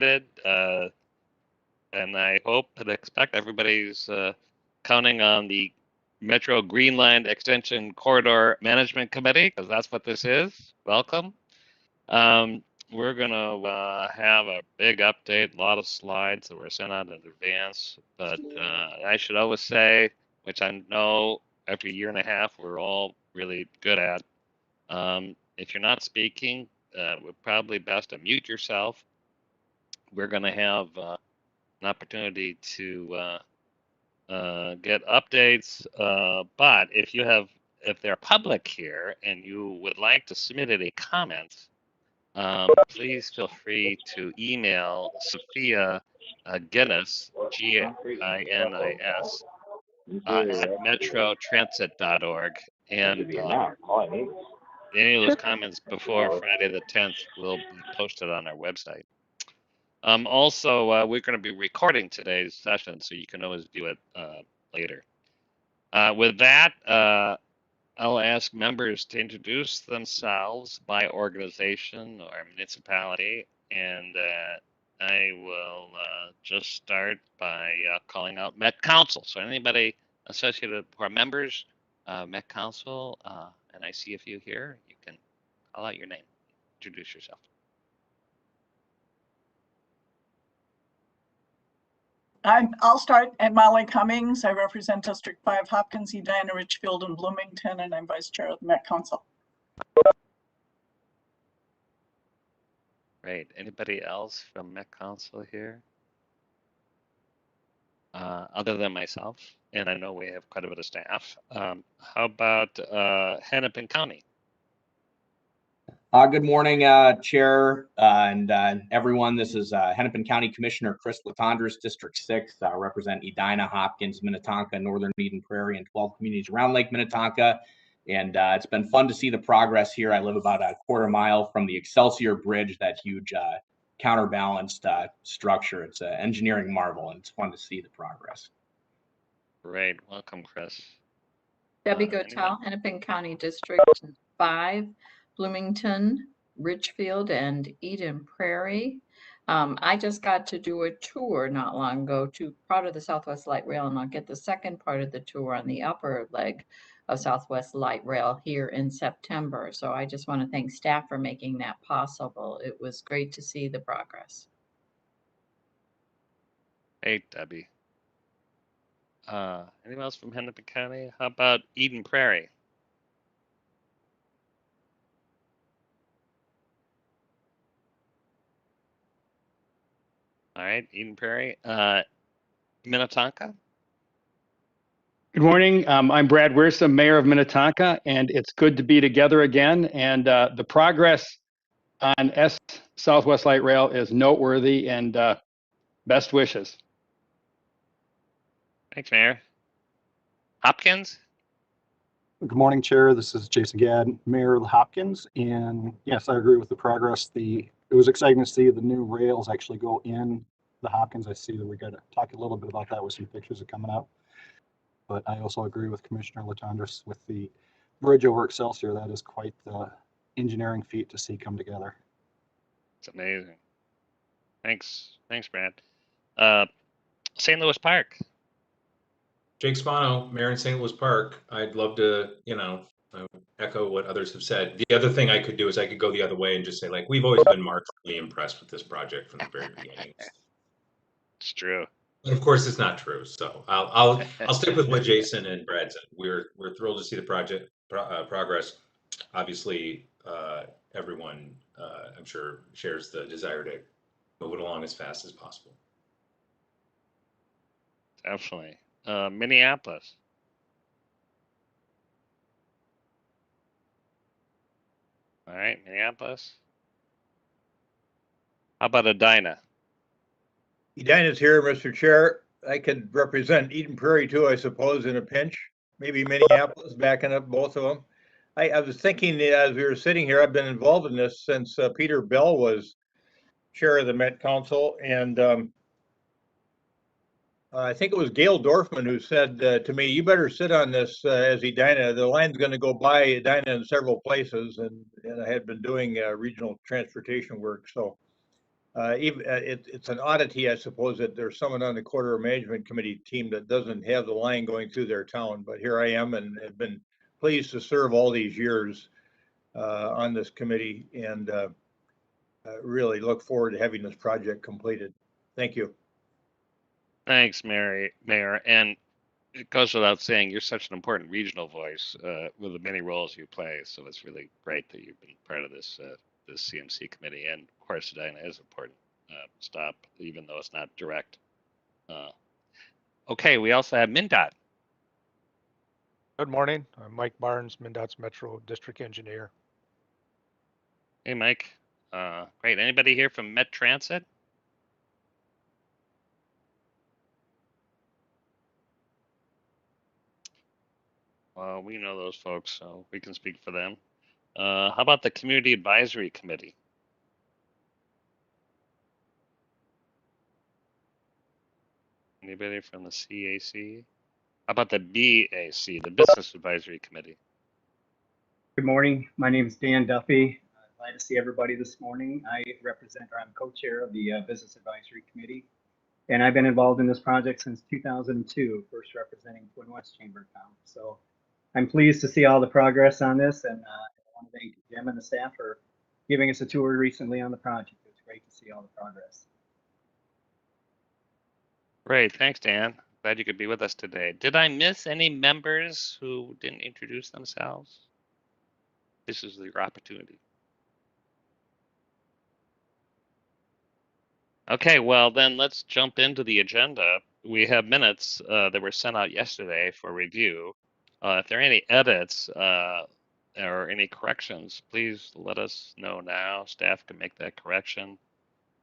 and I hope and expect everybody's counting on the Metro Green Line Extension Corridor Management Committee, because that's what this is. Welcome. We're going to have a big update, a lot of slides that were sent out in advance. But I should always say, which I know every year and a half we're all really good at, if you're not speaking, we're probably best to mute yourself. We're going to have an opportunity to get updates, but if they're public here and you would like to submit any comments, please feel free to email Sophia Ginis, Ginis, at metrotransit.org, and any of those comments before Friday the 10th will be posted on our website. Also, we're going to be recording today's session, so you can always view it later. With that, I'll ask members to introduce themselves by organization or municipality, and I will just start by calling out Met Council. So anybody associated with our members, Met Council, and I see a few here, you can call out your name, introduce yourself. I'll start at Molly Cummings. I represent District 5, Hopkins, Edina, Richfield, and Bloomington, and I'm Vice Chair of the Met Council. Great. Anybody else from Met Council here? Other than myself, and I know we have quite a bit of staff. How about Hennepin County? Good morning, Chair and everyone. This is Hennepin County Commissioner Chris Latondras, District 6. I represent Edina, Hopkins, Minnetonka, Northern Eden Prairie, and 12 communities around Lake Minnetonka. And it's been fun to see the progress here. I live about a quarter mile from the Excelsior Bridge, that huge counterbalanced structure. It's an engineering marvel, and it's fun to see the progress. Great. Welcome, Chris. Dbe Data, Hennepin County District 5. Bloomington, Richfield, and Eden Prairie. I just got to do a tour not long ago to part of the Southwest Light Rail, and I'll get the second part of the tour on the upper leg of Southwest Light Rail here in September. So I just want to thank staff for making that possible. It was great to see the progress. Hey, Debbie. Anyone else from Hennepin County? How about Eden Prairie? All right, Eden Prairie. Minnetonka? Good morning. I'm Brad Wiersum, Mayor of Minnetonka, and it's good to be together again. And the progress on Southwest Light Rail is noteworthy, and best wishes. Thanks, Mayor. Hopkins? Good morning, Chair. This is Jason Gadd, Mayor of Hopkins, and yes, I agree with the progress. It was exciting to see the new rails actually go in the Hopkins. I see that we got to talk a little bit about that with some pictures that are coming out. But I also agree with Commissioner Latondras with the bridge over Excelsior. That is quite the engineering feat to see come together. It's amazing. Thanks, Brad. St. Louis Park. Jake Spano, Mayor in St. Louis Park. I'd love to, echo what others have said. The other thing I could do is I could go the other way and just say, like, we've always been markedly impressed with this project from the very beginning. It's true. But of course, it's not true. So I'll stick with what Jason and Brad said. We're thrilled to see the project progress. Obviously, everyone, I'm sure, shares the desire to move it along as fast as possible. Definitely. Minneapolis. All right, Minneapolis. How about Edina? Edina's here, Mr. Chair. I could represent Eden Prairie too, I suppose, in a pinch. Maybe Minneapolis, backing up both of them. I was thinking as we were sitting here, I've been involved in this since Peter Bell was chair of the Met Council, and I think it was Gail Dorfman who said to me, you better sit on this as Edina. The line's going to go by Edina in several places, and I had been doing regional transportation work. So It's an oddity, I suppose, that there's someone on the corridor management committee team that doesn't have the line going through their town. But here I am, and have been pleased to serve all these years on this committee, and really look forward to having this project completed. Thank you. Thanks, Mayor. And it goes without saying, you're such an important regional voice with the many roles you play. So it's really great that you've been part of this this CMC committee. And of course, Edina is important stop, even though it's not direct. Okay, we also have Mndot. Good morning. I'm Mike Barnes, Mndot's Metro District Engineer. Hey, Mike. Great. Anybody here from Met Transit? Well, we know those folks, so we can speak for them. How about the Community Advisory Committee? Anybody from the CAC? How about the BAC, the Business Advisory Committee? Good morning. My name is Dan Duffy. Glad to see everybody this morning. I represent, or I'm co-chair of the Business Advisory Committee, and I've been involved in this project since 2002, first representing Twin West Chamber of Commerce. So I'm pleased to see all the progress on this, and I want to thank Jim and the staff for giving us a tour recently on the project. It's great to see all the progress. Great, thanks, Dan. Glad you could be with us today. Did I miss any members who didn't introduce themselves? This is your opportunity. Okay, well then let's jump into the agenda. We have minutes that were sent out yesterday for review. If there are any edits or any corrections, please let us know now. Staff can make that correction.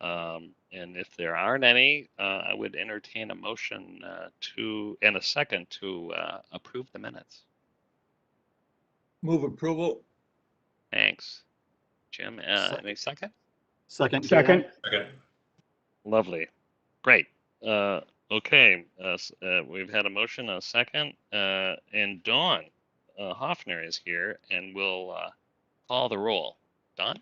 And if there aren't any, I would entertain a motion and a second to approve the minutes. Move approval. Thanks. Jim, any second? Second. Second. Okay. Lovely. Great. Okay, we've had a motion, a second, and Dawn Hoffner is here and will call the roll. Dawn?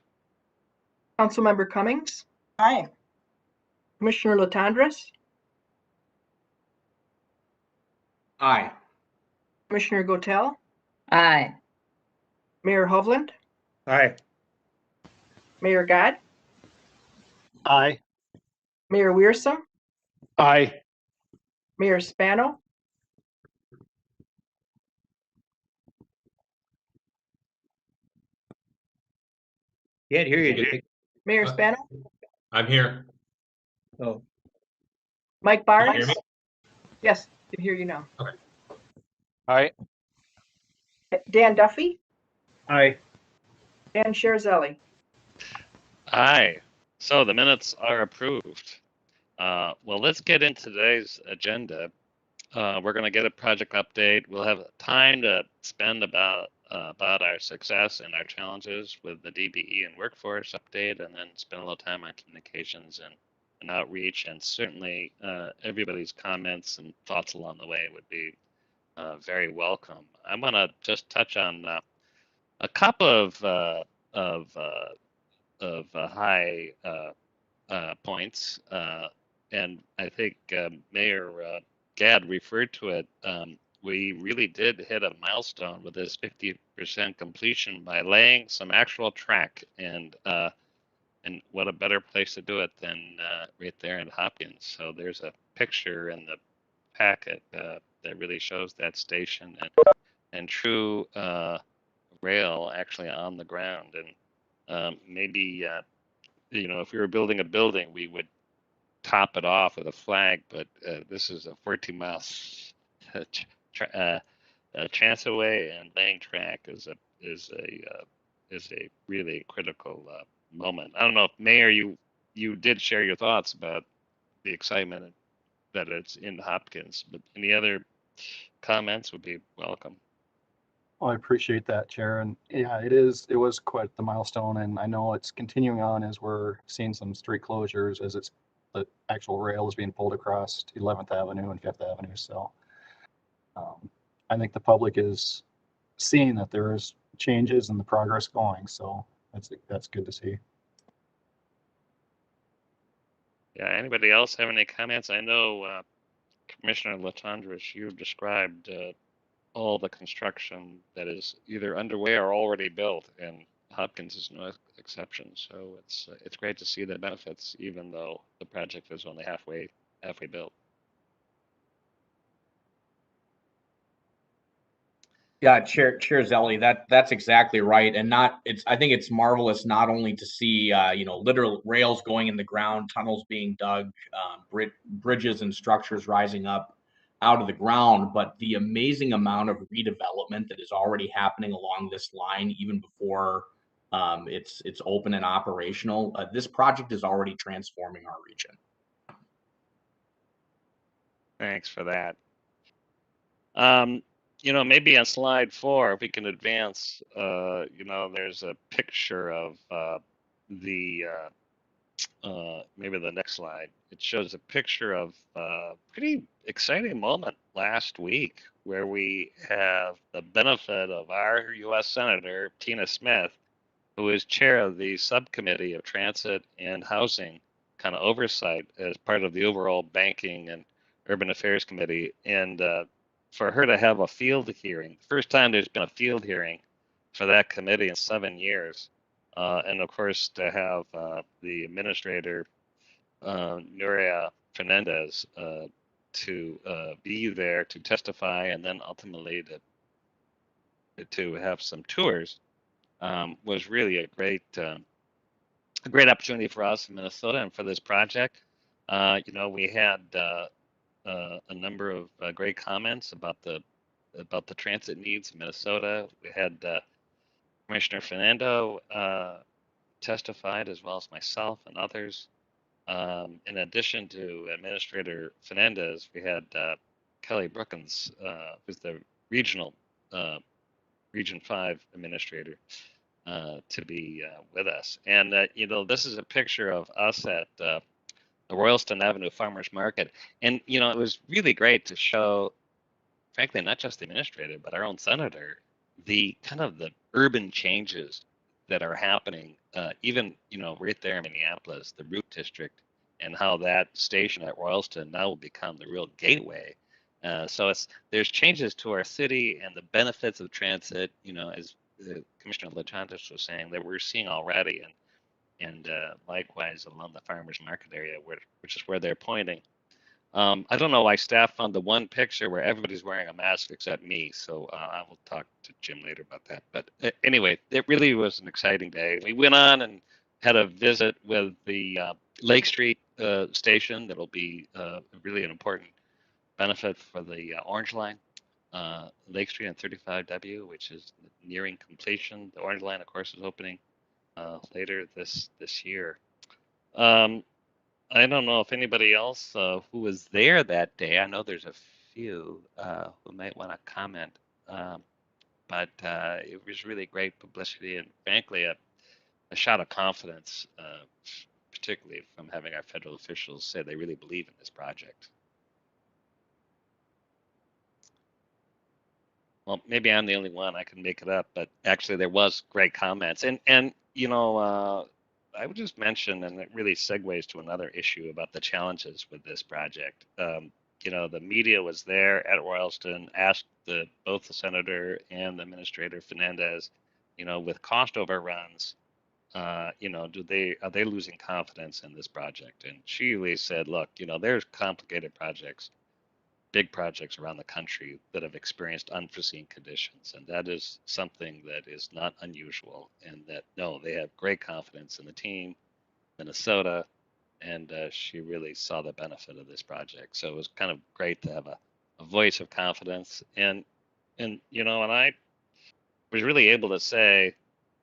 Councilmember Cummings, Aye. Commissioner Latendresse, Aye. Commissioner Gotel, Aye. Mayor Hovland, Aye. Mayor God, Aye. Mayor Wiersum, Aye. Mayor Spano, Can't hear you, Jake. Mayor Uh, Spano, I'm here. Oh, Mike Can you hear Barnes. me? Yes, I can hear you now. Aye. Dan Duffy, Aye. Dan Sherzelli. Aye. So the minutes are approved. Well, let's get into today's agenda. We're going to get a project update. We'll have time to spend about our success and our challenges with the DBE and Workforce update, and then spend a little time on communications and outreach. And certainly everybody's comments and thoughts along the way would be very welcome. I'm going to just touch on a couple of high points, and I think Mayor Gadd referred to it. We really did hit a milestone with this 50% completion by laying some actual track, and what a better place to do it than right there in Hopkins. So there's a picture in the packet that really shows that station and true rail actually on the ground. And maybe if we were building a building, we would top it off with a flag, but this is a 14 miles chance away, and laying track is a really critical moment. I don't know if Mayor, you did share your thoughts about the excitement that it's in Hopkins, but any other comments would be welcome. Well, I appreciate that, Chair. And yeah, it was quite the milestone. And I know it's continuing on as we're seeing some street closures as the actual rail is being pulled across 11th Avenue and 5th Avenue. So I think the public is seeing that there is changes and the progress going. So that's good to see. Yeah, anybody else have any comments? I know Commissioner Latondras, you described all the construction that is either underway or already built, and Hopkins is no exception. So it's great to see the benefits, even though the project is only halfway built. Yeah, Chair Zelle, that's exactly right. And I think it's marvelous not only to see, literal rails going in the ground, tunnels being dug, bridges and structures rising up out of the ground, but the amazing amount of redevelopment that is already happening along this line, even before it's open and operational. This project is already transforming our region. Thanks for that. Maybe on slide 4, if we can advance, there's a picture of maybe the next slide. It shows a picture of a pretty exciting moment last week where we have the benefit of our U.S. Senator, Tina Smith, who is chair of the subcommittee of transit and housing kind of oversight as part of the overall banking and urban affairs committee. And for her to have a field hearing, the first time there's been a field hearing for that committee in 7 years. And of course, to have the administrator, Nuria Fernandez, to be there to testify and then ultimately to have some tours was really a great opportunity for us in Minnesota and for this project. We had a number of great comments about the transit needs in Minnesota. We had Commissioner Fernando testified, as well as myself and others. In addition to Administrator Fernandez, we had Kelly Brookins, who's the regional Region 5 administrator, to be with us. And, this is a picture of us at the Royalston Avenue Farmers Market. And, it was really great to show, frankly, not just the administrator, but our own senator, the kind of the urban changes that are happening, even, right there in Minneapolis, the Root District, and how that station at Royalston now will become the real gateway. So there's changes to our city and the benefits of transit, as Commissioner Latondras was saying, that we're seeing already, and likewise along the farmers market area, which is where they're pointing. I don't know why staff found the one picture where everybody's wearing a mask except me, so I will talk to Jim later about that. But anyway, it really was an exciting day. We went on and had a visit with the Lake Street station. That'll be really an important benefit for the Orange Line. Lake Street and 35W, which is nearing completion. The Orange Line, of course, is opening later this year. I don't know if anybody else who was there that day. I know there's a few who might want to comment, but it was really great publicity and, frankly, a shot of confidence, particularly from having our federal officials say they really believe in this project. Well, maybe I'm the only one. I can make it up, but actually there was great comments, and I would just mention, and it really segues to another issue about the challenges with this project. The media was there at Royalston, asked both the senator and the administrator Fernandez, with cost overruns, are they losing confidence in this project? And she really said, look, there's complicated projects, big projects around the country that have experienced unforeseen conditions, and that is something that is not unusual, and that no, they have great confidence in the team, Minnesota, and she really saw the benefit of this project. So it was kind of great to have a voice of confidence, and I was really able to say,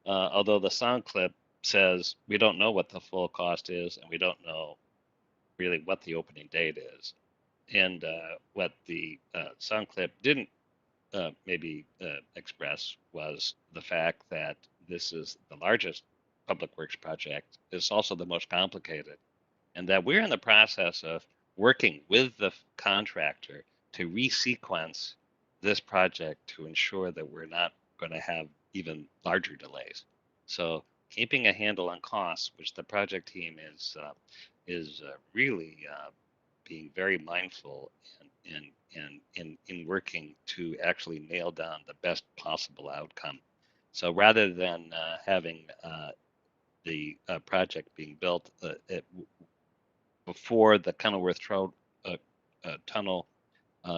although the sound clip says we don't know what the full cost is, and we don't know really what the opening date is. And what the sound clip didn't maybe express was the fact that this is the largest public works project. It's also the most complicated, and that we're in the process of working with the contractor to resequence this project to ensure that we're not going to have even larger delays. So keeping a handle on costs, which the project team is is really being very mindful in working to actually nail down the best possible outcome. So rather than having the project being built before the Kenworth Tunnel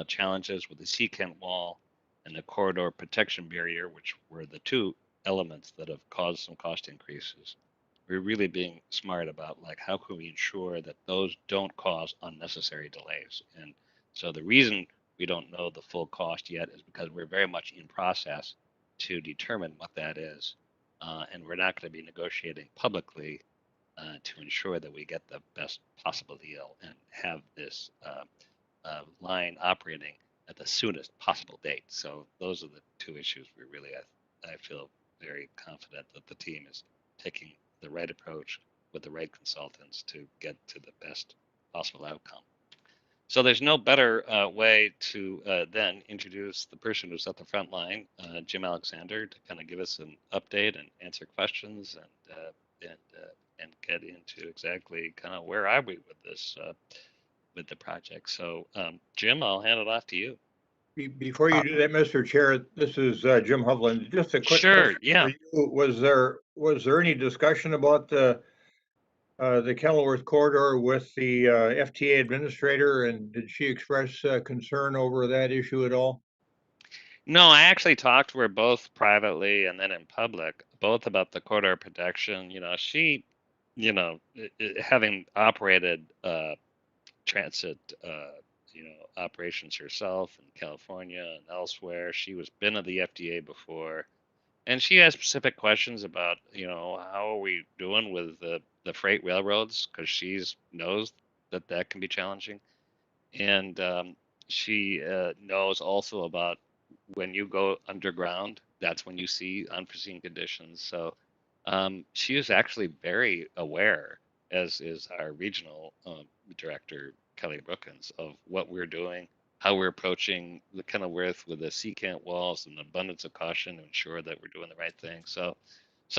challenges with the secant wall and the corridor protection barrier, which were the two elements that have caused some cost increases, we're really being smart about like how can we ensure that those don't cause unnecessary delays. And so the reason we don't know the full cost yet is because we're very much in process to determine what that is. And we're not going to be negotiating publicly to ensure that we get the best possible deal and have this line operating at the soonest possible date. So those are the two issues we really, I feel very confident that the team is taking the right approach with the right consultants to get to the best possible outcome. So there's no better way to then introduce the person who's at the front line, Jim Alexander, to kind of give us an update and answer questions and get into exactly kind of where are we with this with the project. So Jim, I'll hand it off to you. Before you do that, Mr. Chair, this is Jim Hovland. Just a quick Sure, question yeah. for you. Was there any discussion about the Kenworth Corridor with the FTA administrator, and did she express concern over that issue at all? No, I actually talked to her both privately and then in public, both about the corridor protection. You know, she, you know, having operated transit, operations herself in California and elsewhere, she was been at the FDA before, and she has specific questions about, how are we doing with the freight railroads, because she's knows that can be challenging. And she knows also about when you go underground, that's when you see unforeseen conditions. So she is actually very aware, as is our regional director, Kelly Brookins, of what we're doing, how we're approaching the Kenworth with the secant walls and abundance of caution to ensure that we're doing the right thing. So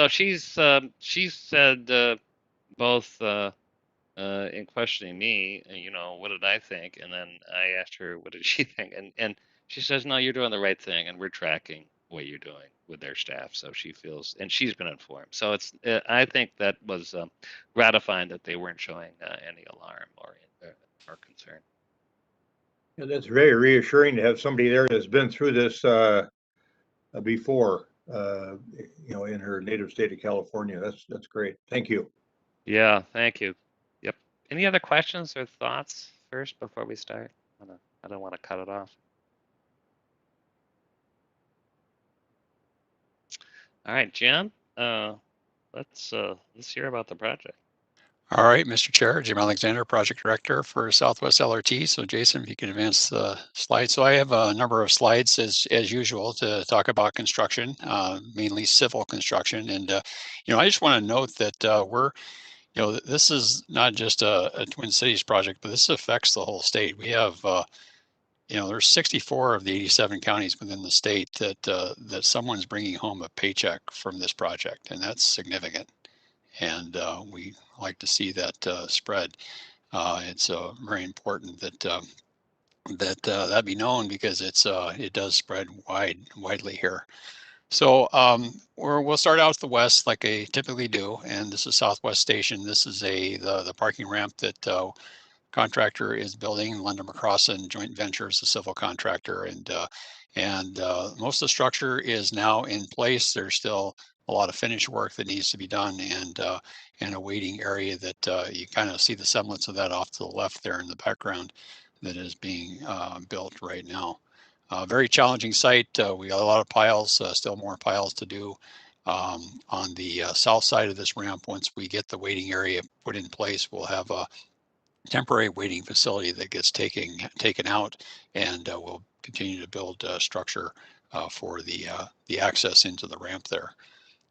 she's said both in questioning me, what did I think? And then I asked her, what did she think? And she says, no, you're doing the right thing, and we're tracking what you're doing with their staff. So she feels, and she's been informed. So it's, I think that was gratifying that they weren't showing any alarm or concern. Yeah, that's very reassuring to have somebody there that's been through this before, in her native state of California. That's great. Thank you. Yeah, thank you. Yep. Any other questions or thoughts first before we start? I don't want to cut it off. All right, Jim, let's hear about the project. All right, Mr. Chair, Jim Alexander, Project Director for Southwest LRT. So Jason, if you can advance the slide. So I have a number of slides as usual to talk about construction, mainly civil construction. And, I just want to note that we're, this is not just a Twin Cities project, but this affects the whole state. We have, there's 64 of the 87 counties within the state that someone's bringing home a paycheck from this project, and that's significant. And we like to see that spread. It's very important that that be known, because it does spread widely here. So we'll start out at the west like I typically do, and this is Southwest Station. This is the parking ramp that contractor is building. London McCrossan Joint Ventures, the civil contractor, and most of the structure is now in place. There's still a lot of finish work that needs to be done, and a waiting area that you kind of see the semblance of that off to the left there in the background that is being built right now. Very challenging site. We got a lot of piles, still more piles to do. On the south side of this ramp, once we get the waiting area put in place, we'll have a temporary waiting facility that gets taken out, and we'll continue to build structure for the access into the ramp there.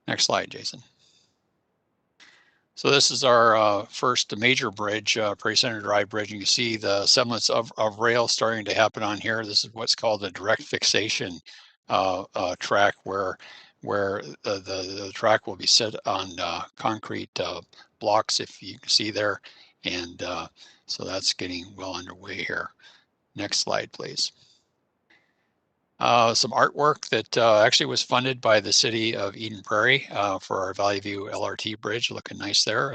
Next slide, Jason. So this is our first major bridge, Prairie Center Drive Bridge. You can see the semblance of rail starting to happen on here. This is what's called a direct fixation track, where the track will be set on concrete blocks, if you can see there, And so that's getting well underway here. Next slide, please. Some artwork that actually was funded by the city of Eden Prairie for our Valley View LRT bridge, looking nice there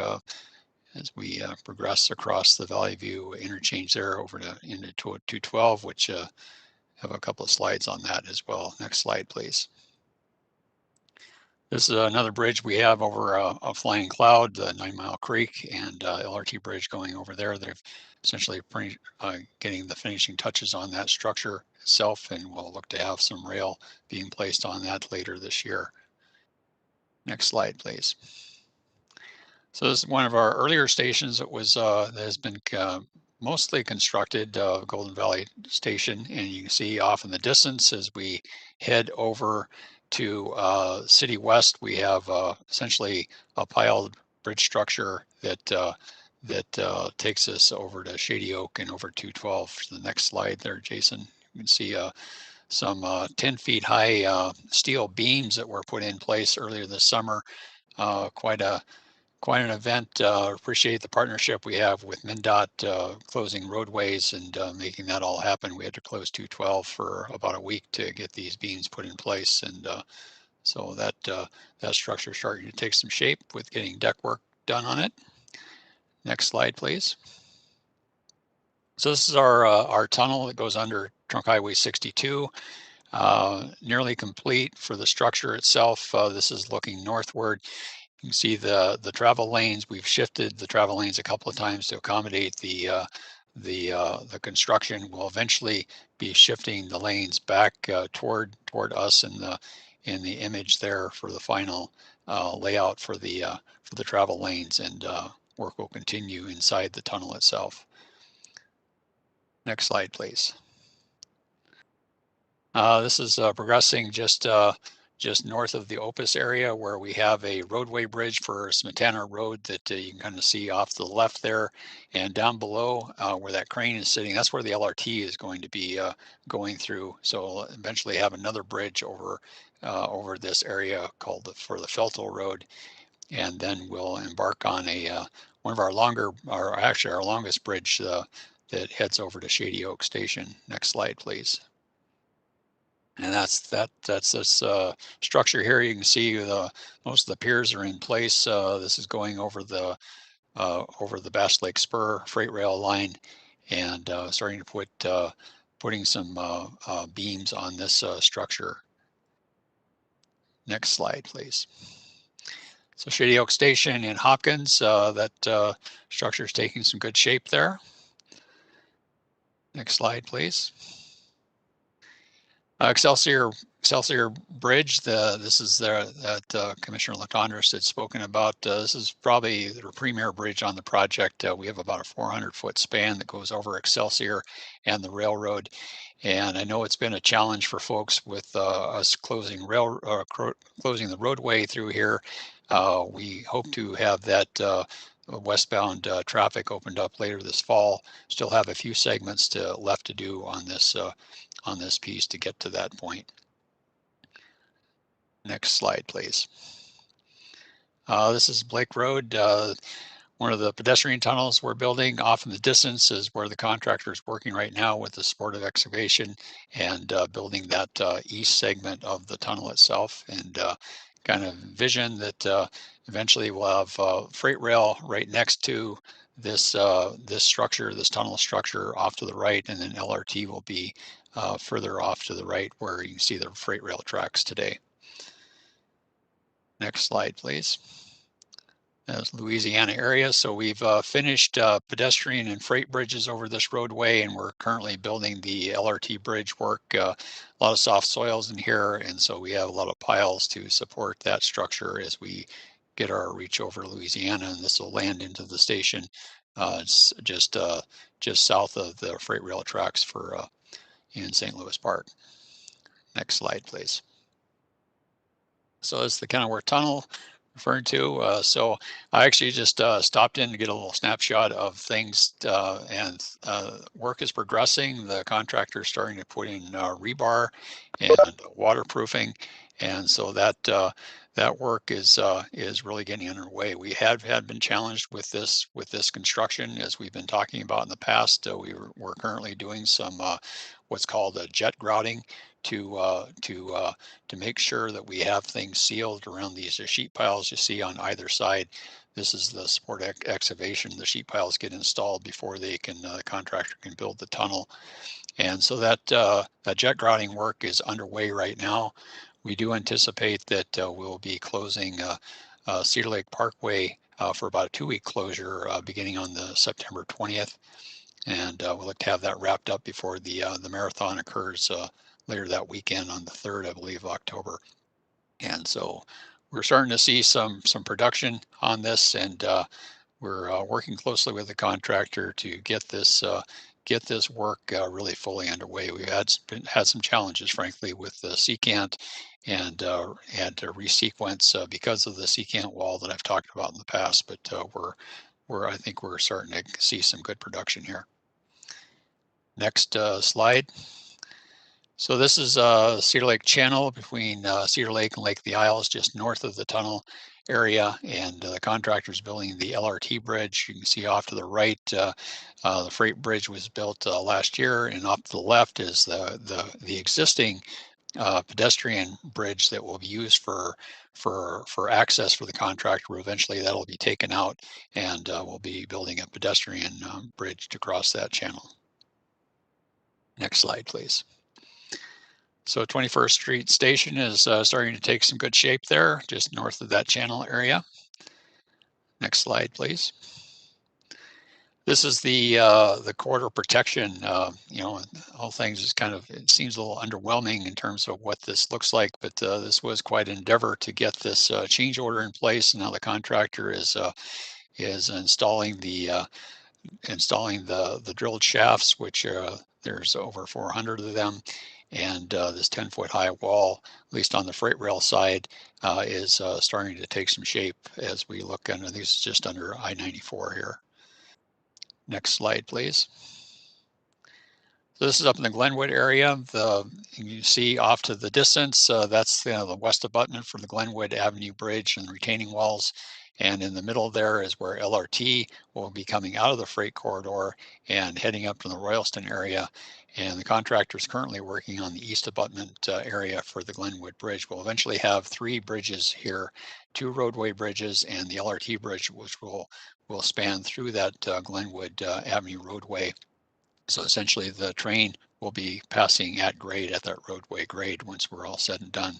as we progress across the Valley View interchange there over to into 212, which have a couple of slides on that as well. Next slide, please. This is another bridge we have over a Flying Cloud, the 9 Mile Creek, and LRT bridge going over there. They've essentially getting the finishing touches on that structure itself, and we'll look to have some rail being placed on that later this year. Next slide, please. So this is one of our earlier stations that was that has been mostly constructed, Golden Valley Station, and you can see off in the distance as we head over to City West, we have essentially a piled bridge structure that takes us over to Shady Oak and over 212. The next slide there, Jason, you can see some 10 feet high steel beams that were put in place earlier this summer. Quite an event. Appreciate the partnership we have with Mndot, closing roadways and making that all happen. We had to close 212 for about a week to get these beams put in place, and so that structure is starting to take some shape with getting deck work done on it. Next slide, please. So this is our tunnel that goes under Trunk Highway 62. Nearly complete for the structure itself. This is looking northward. You can see the travel lanes. We've shifted the travel lanes a couple of times to accommodate the construction. We'll eventually be shifting the lanes back toward us in the image there for the final layout for the travel lanes, and work will continue inside the tunnel itself. Next slide, please. This is progressing just north of the Opus area, where we have a roadway bridge for Smetana Road that you can kind of see off to the left there, and down below where that crane is sitting, that's where the LRT is going to be going through. So we'll eventually have another bridge over this area called for the Feltel Road, and then we'll embark on one of our our longest bridge that heads over to Shady Oak Station. Next slide, please. And that's this structure here. You can see most of the piers are in place. This is going over the Bass Lake Spur freight rail line, and starting to putting some beams on this structure. Next slide, please. So Shady Oak Station in Hopkins, that structure is taking some good shape there. Next slide, please. Excelsior Bridge, this is that Commissioner Latondras had spoken about. This is probably the premier bridge on the project. We have about a 400-foot span that goes over Excelsior and the railroad. And I know it's been a challenge for folks with us closing the roadway through here. We hope to have that westbound traffic opened up later this fall. Still have a few segments left to do on this piece to get to that point. Next slide, please. This is Blake Road. One of the pedestrian tunnels we're building off in the distance is where the contractor is working right now with the support of excavation and building that east segment of the tunnel itself, and kind of vision that eventually we'll have freight rail right next to this structure, this tunnel structure off to the right, and then LRT will be further off to the right where you can see the freight rail tracks today. Next slide, please. That's Louisiana area. So we've finished pedestrian and freight bridges over this roadway, and we're currently building the LRT bridge work. A lot of soft soils in here, and so we have a lot of piles to support that structure as we get our reach over Louisiana, and this will land into the station just south of the freight rail tracks for in St. Louis Park. Next slide, please. So it's the Kenworth Tunnel referred to. So I actually just stopped in to get a little snapshot of things, and work is progressing. The contractor is starting to put in rebar and waterproofing, and so that that work is really getting underway. We have been challenged with this construction, as we've been talking about in the past. We're currently doing some what's called a jet grouting to make sure that we have things sealed around these sheet piles you see on either side. This is the support excavation. The sheet piles get installed before the contractor can build the tunnel. And so that jet grouting work is underway right now. We do anticipate that we'll be closing Cedar Lake Parkway for about a 2-week closure beginning on the September 20th. And we'll look to have that wrapped up before the marathon occurs later that weekend on the 3rd, I believe, of October. And so we're starting to see some production on this, and we're working closely with the contractor to get this work really fully underway. We've had some challenges, frankly, with the secant and to resequence because of the secant wall that I've talked about in the past. But I think we're starting to see some good production here. Next slide. So this is Cedar Lake Channel between Cedar Lake and Lake of the Isles, just north of the tunnel area, and the contractor's building the LRT bridge. You can see off to the right, the freight bridge was built last year, and off to the left is the existing pedestrian bridge that will be used for access for the contractor. Eventually that'll be taken out, and we'll be building a pedestrian bridge to cross that channel. Next slide, please. So 21st Street Station is starting to take some good shape there, just north of that channel area. Next slide, please. This is the corridor protection. You know, all things is kind of, it seems a little underwhelming in terms of what this looks like, but this was quite an endeavor to get this change order in place. And now the contractor is installing the drilled shafts, which there's over 400 of them. And this 10-foot high wall, at least on the freight rail side, is starting to take some shape as we look under these, just under I-94 here. Next slide, please. So this is up in the Glenwood area. You see off to the distance, that's the west abutment from the Glenwood Avenue Bridge and retaining walls. And in the middle there is where LRT will be coming out of the freight corridor and heading up to the Royalston area. And the contractor is currently working on the east abutment area for the Glenwood Bridge. We'll eventually have 3 bridges here, 2 roadway bridges and the LRT bridge, which will span through that Glenwood Avenue roadway. So essentially the train will be passing at grade, at that roadway grade, once we're all said and done.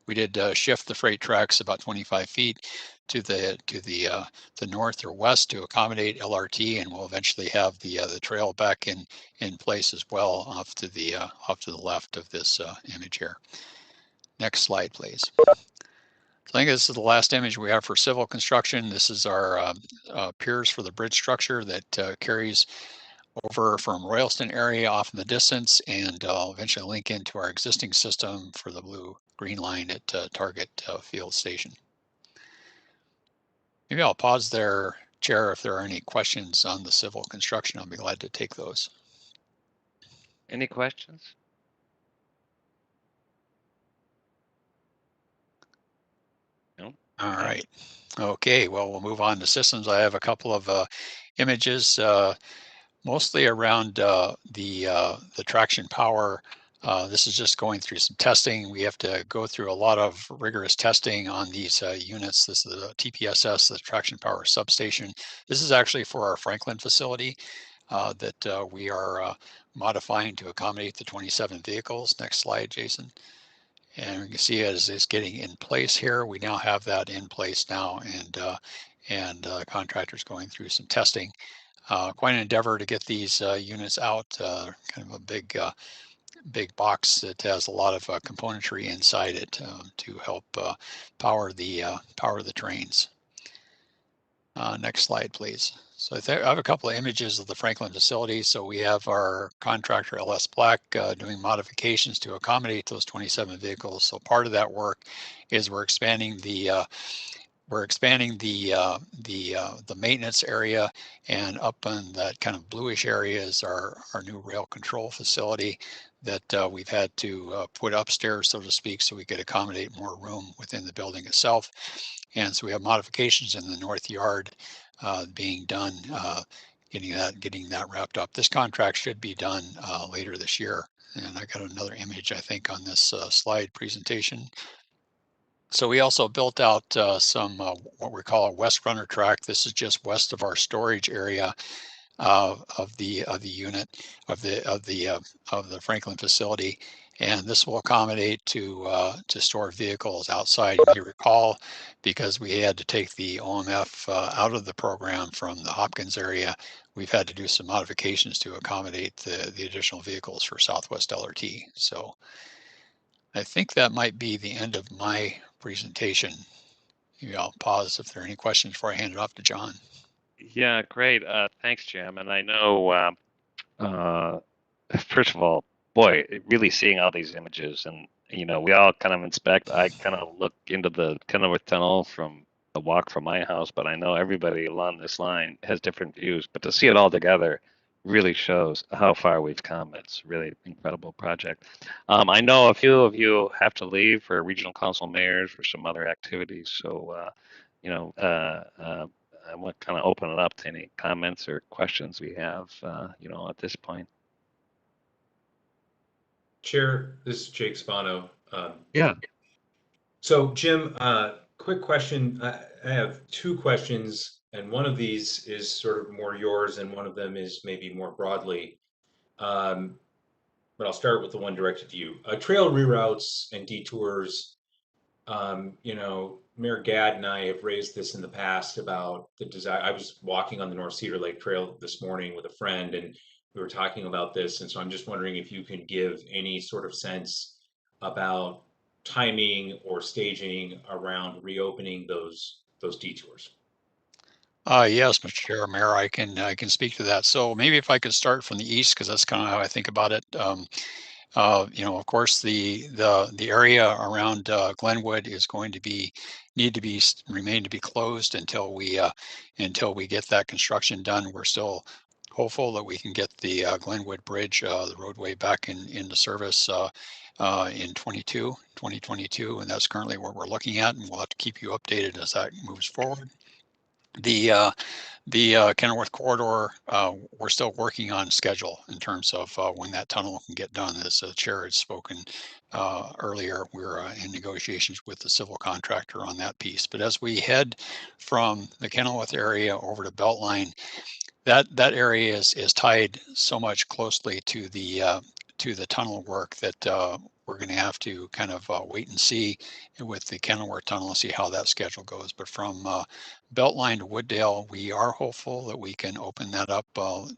We did shift the freight tracks about 25 feet to the north or west to accommodate LRT, and we'll eventually have the trail back in place as well off to the left of this image here. Next slide, please. So I think this is the last image we have for civil construction. This is our piers for the bridge structure that carries over from Royalston area off in the distance, and eventually link into our existing system for the blue-green line at Target Field Station. Maybe I'll pause there, Chair, if there are any questions on the civil construction. I'll be glad to take those. Any questions? No. All right. Okay, well, we'll move on to systems. I have a couple of images, mostly around the traction power. This is just going through some testing. We have to go through a lot of rigorous testing on these units. This is the TPSS, the traction power substation. This is actually for our Franklin facility that we are modifying to accommodate the 27 vehicles. Next slide, Jason. And you can see as it's getting in place here, we now have that in place now, and contractors going through some testing. Quite an endeavor to get these units out, kind of a big box that has a lot of componentry inside it to help power the trains. Next slide, please. So I have a couple of images of the Franklin facility. So we have our contractor LS Black doing modifications to accommodate those 27 vehicles. So part of that work is we're expanding the we're expanding the maintenance area, and up in that kind of bluish area is our new rail control facility that we've had to put upstairs, so to speak, so we could accommodate more room within the building itself. And so we have modifications in the north yard being done, getting that wrapped up. This contract should be done later this year. And I got another image, I think, on this slide presentation. So we also built out some what we call a west runner track. This is just west of our storage area of the unit of the Franklin facility, and this will accommodate to store vehicles outside. You may recall, because we had to take the OMF out of the program from the Hopkins area, we've had to do some modifications to accommodate the additional vehicles for Southwest LRT. So I think that might be the end of my presentation. Maybe I'll pause if there are any questions before I hand it off to John. Yeah, great. Thanks, Jim. And I know, first of all, boy, really seeing all these images, and we all kind of inspect. I kind of look into the Kenworth Tunnel from the walk from my house, but I know everybody along this line has different views. But to see it all together really shows how far we've come. It's really incredible project. I know a few of you have to leave for regional council mayors for some other activities, so I want to kind of open it up to any comments or questions we have, at this point. Chair, this is Jake Spano. Yeah. So Jim, quick question. I have two questions, and one of these is sort of more yours, and one of them is maybe more broadly. But I'll start with the one directed to you. Trail reroutes and detours. Mayor Gadd and I have raised this in the past about the desire. I was walking on the North Cedar Lake Trail this morning with a friend, and we were talking about this. And so I'm just wondering if you can give any sort of sense about timing or staging around reopening those detours. Yes, Mr. Chair, Mayor, I can speak to that. So maybe if I could start from the east, because that's kind of how I think about it. Of course, the area around Glenwood is going to remain to be closed until we get that construction done. We're still hopeful that we can get the Glenwood Bridge, the roadway, back into service in 2022, and that's currently what we're looking at, and we'll have to keep you updated as that moves forward. The Kenworth Corridor, we're still working on schedule in terms of when that tunnel can get done. As the chair had spoken earlier, we're in negotiations with the civil contractor on that piece. But as we head from the Kenworth area over to Beltline, that area is tied so much closely to the tunnel work that we're going to have to kind of wait and see with the Kenworth Tunnel and see how that schedule goes. But from Beltline to Wooddale, we are hopeful that we can open that up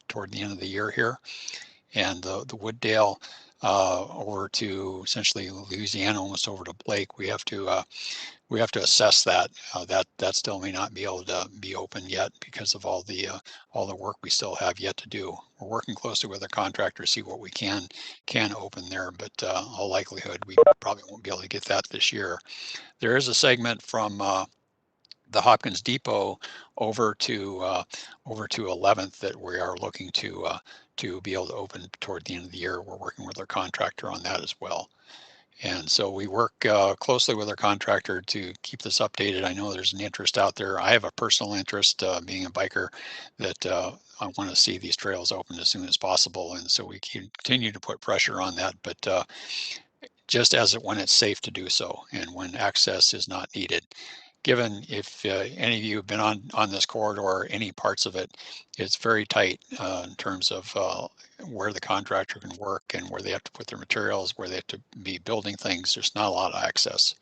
toward the end of the year here. And the Wooddale over to essentially Louisiana, almost over to Blake, we have to assess that. That still may not be able to be open yet because of all the work we still have yet to do. We're working closely with the contractor to see what we can open there, but all likelihood we probably won't be able to get that this year. There is a segment from the Hopkins Depot over to 11th that we are looking to be able to open toward the end of the year. We're working with our contractor on that as well. And so we work closely with our contractor to keep this updated. I know there's an interest out there. I have a personal interest, being a biker, that I want to see these trails open as soon as possible. And so we continue to put pressure on that, but just when it's safe to do so and when access is not needed. Given if any of you have been on this corridor, any parts of it, it's very tight in terms of where the contractor can work and where they have to put their materials, where they have to be building things. There's not a lot of access.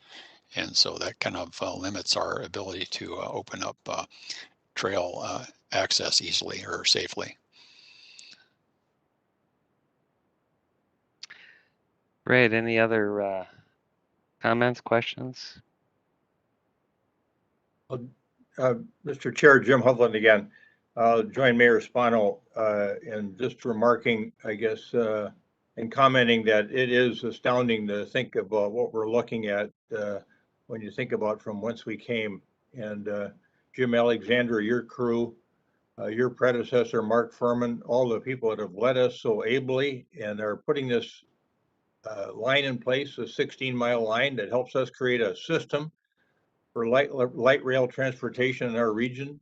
And so that kind of limits our ability to open up trail access easily or safely. Great. Any other comments, questions? Mr. Chair, Jim Hovland again. Join Mayor Spano in just remarking, I guess, and commenting that it is astounding to think about what we're looking at when you think about from whence we came and Jim Alexander, your crew, your predecessor, Mark Furman, all the people that have led us so ably and are putting this line in place, a 16-mile line that helps us create a system for light rail transportation in our region.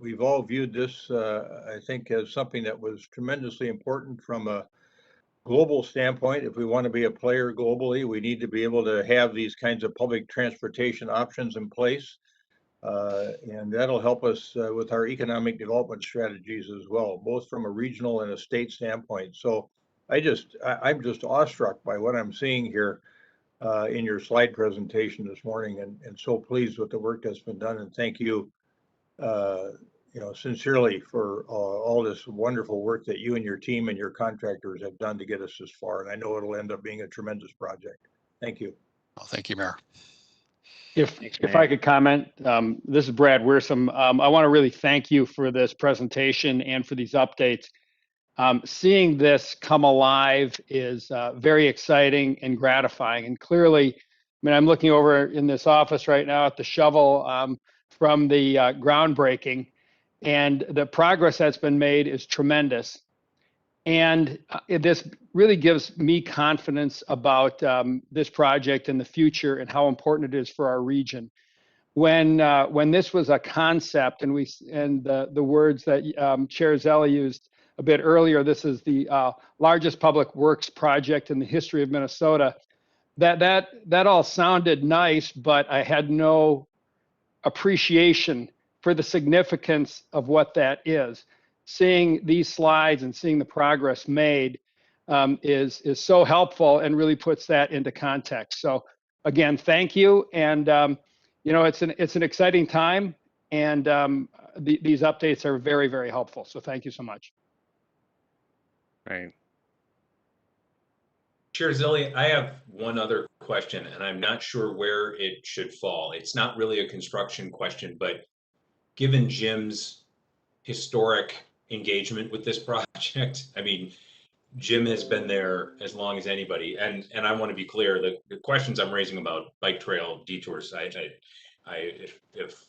We've all viewed this, I think, as something that was tremendously important from a global standpoint. If we want to be a player globally, we need to be able to have these kinds of public transportation options in place. And that'll help us with our economic development strategies as well, both from a regional and a state standpoint. So I'm just awestruck by what I'm seeing here in your slide presentation this morning, and so pleased with the work that's been done. And thank you, sincerely for all this wonderful work that you and your team and your contractors have done to get us this far. And I know it'll end up being a tremendous project. Thank you. Well, thank you, Mayor. If I could comment, this is Brad Wearsome. I want to really thank you for this presentation and for these updates. Seeing this come alive is very exciting and gratifying. And clearly, I mean, I'm looking over in this office right now at the shovel from the groundbreaking, and the progress that's been made is tremendous. And this really gives me confidence about this project and the future and how important it is for our region. When this was a concept, and the words that Chair Zelle used a bit earlier, this is the largest public works project in the history of Minnesota. That all sounded nice, but I had no appreciation for the significance of what that is. Seeing these slides and seeing the progress made is so helpful and really puts that into context. So again, thank you. And it's an exciting time, and these updates are very, very helpful. So thank you so much. Right. Chair Zille, I have one other question, and I'm not sure where it should fall. It's not really a construction question, but given Jim's historic engagement with this project, I mean, Jim has been there as long as anybody, and I want to be clear, the questions I'm raising about bike trail detours, if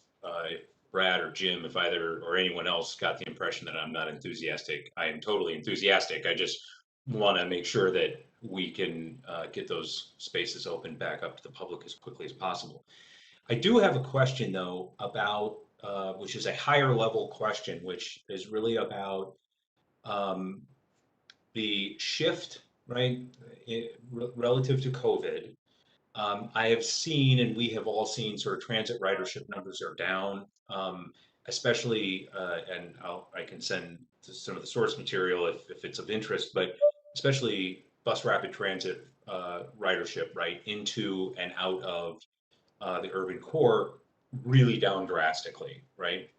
Brad or Jim, if either or anyone else got the impression that I'm not enthusiastic, I am totally enthusiastic. I just want to make sure that we can get those spaces open back up to the public as quickly as possible. I do have a question though about, which is a higher level question, which is really about the shift, right, relative to COVID. I have seen, and we have all seen, sort of transit ridership numbers are down, especially, and I can send some of the source material if it's of interest, but especially bus rapid transit ridership, right, into and out of the urban core, really down drastically, right?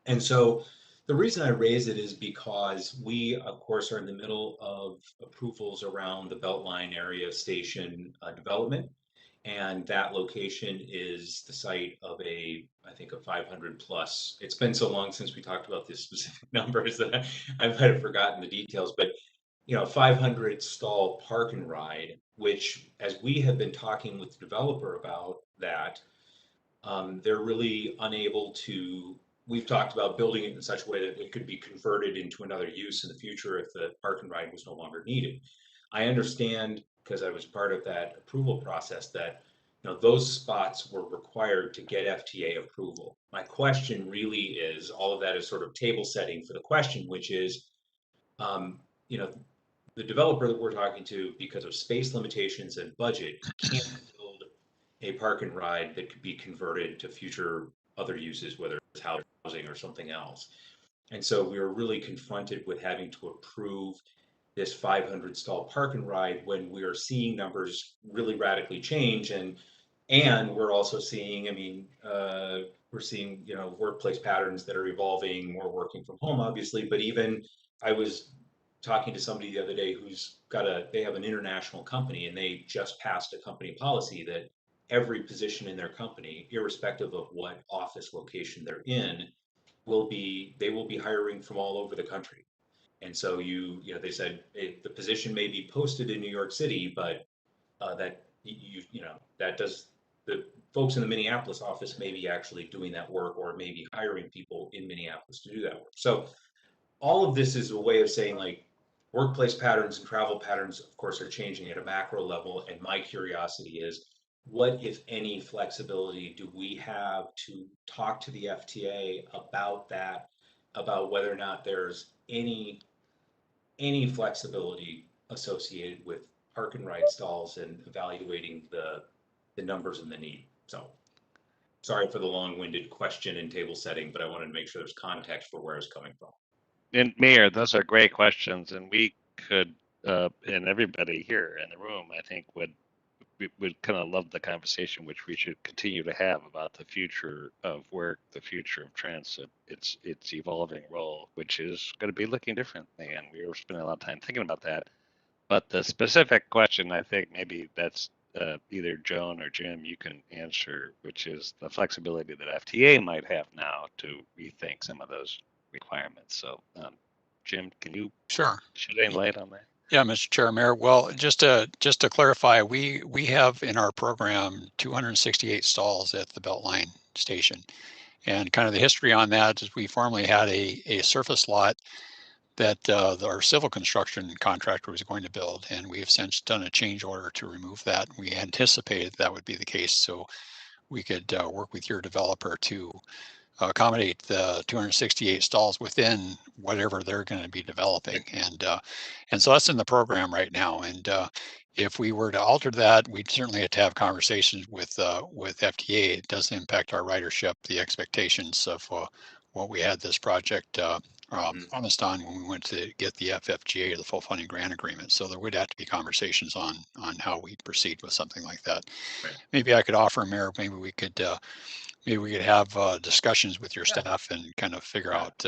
And so the reason I raise it is because we, of course, are in the middle of approvals around the Beltline area station development. And that location is the site of I think a 500 plus. It's been so long since we talked about the specific numbers that I might have forgotten the details, but 500 stall park and ride, which, as we have been talking with the developer about that, they're really unable to. We've talked about building it in such a way that it could be converted into another use in the future if the park and ride was no longer needed. I understand, because I was part of that approval process, that those spots were required to get FTA approval. My question really is, all of that is sort of table setting for the question, which is, the developer that we're talking to, because of space limitations and budget, can't build a park and ride that could be converted to future other uses, whether it's housing or something else. And so we were really confronted with having to approve this 500 stall park and ride when we are seeing numbers really radically change, and we're also seeing, we're seeing workplace patterns that are evolving, more working from home, obviously. But even I was talking to somebody the other day who's they have an international company, and they just passed a company policy that every position in their company, irrespective of what office location they're in, they will be hiring from all over the country. And so they said the position may be posted in New York City, but that folks in the Minneapolis office may be actually doing that work, or maybe hiring people in Minneapolis to do that work. So all of this is a way of saying, like, workplace patterns and travel patterns, of course, are changing at a macro level. And my curiosity is, what, if any, flexibility do we have to talk to the FTA about that, about whether or not there's any flexibility associated with park and ride stalls and evaluating the numbers and the need. So sorry for the long-winded question and table setting, but I wanted to make sure there's context for where it's coming from. And Mayor, those are great questions, and we could, and everybody here in the room, I think, would kind of love the conversation, which we should continue to have about the future of work, the future of transit, its evolving role, which is going to be looking differently, and we were spending a lot of time thinking about that. But the specific question, I think maybe that's either Joan or Jim, you can answer, which is the flexibility that FTA might have now to rethink some of those requirements. So, Jim, can you Sure. shed any light on that? Yeah, Mr. Chair, Mayor. Well, just to clarify, we have in our program 268 stalls at the Beltline station, and kind of the history on that is we formerly had a surface lot that our civil construction contractor was going to build, and we have since done a change order to remove that. We anticipated that would be the case, so we could work with your developer to accommodate the 268 stalls within whatever they're going to be developing, and so that's in the program right now. And if we were to alter that, we'd certainly have to have conversations with FTA. It does impact our ridership, the expectations of what we had this project promised on when we went to get the FFGA, the full funding grant agreement. So there would have to be conversations on how we proceed with something like that. Right. Maybe I could offer, Mayor, maybe we could have discussions with your staff and kind of figure out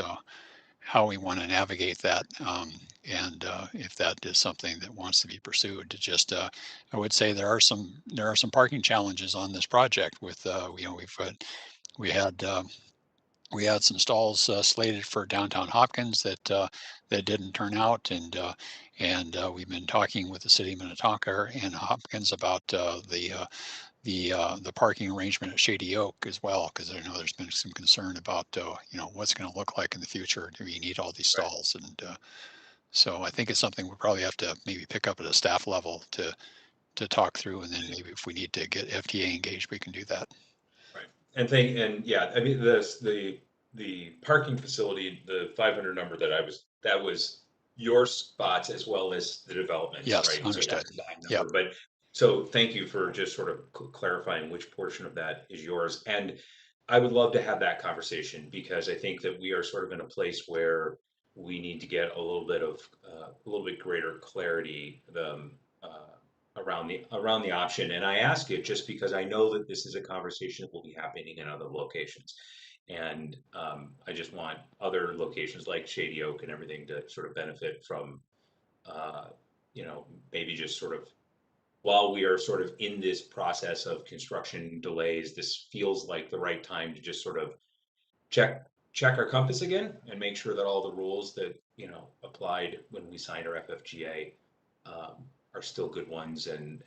how we want to navigate that, and if that is something that wants to be pursued. To just, I would say there are some parking challenges on this project. With we had some stalls slated for downtown Hopkins that didn't turn out, and we've been talking with the city of Minnetonka and Hopkins about the parking arrangement at Shady Oak as well, because I know there's been some concern about what's going to look like in the future. Do we need all these stalls? And so I think it's something we probably have to maybe pick up at a staff level to talk through, and then maybe if we need to get FTA engaged, we can do that. Right. And yeah, I mean, the parking facility, the 500 number that was your spots as well as the developments, Yes, right? understood. So that's the number. But so thank you for just sort of clarifying which portion of that is yours. And I would love to have that conversation, because I think that we are sort of in a place where we need to get a little bit greater clarity around the option. And I ask it just because I know that this is a conversation that will be happening in other locations. And I just want other locations like Shady Oak and everything to sort of benefit from, maybe just sort of, while we are sort of in this process of construction delays, this feels like the right time to just sort of check our compass again and make sure that all the rules that, applied when we signed our FFGA are still good ones, and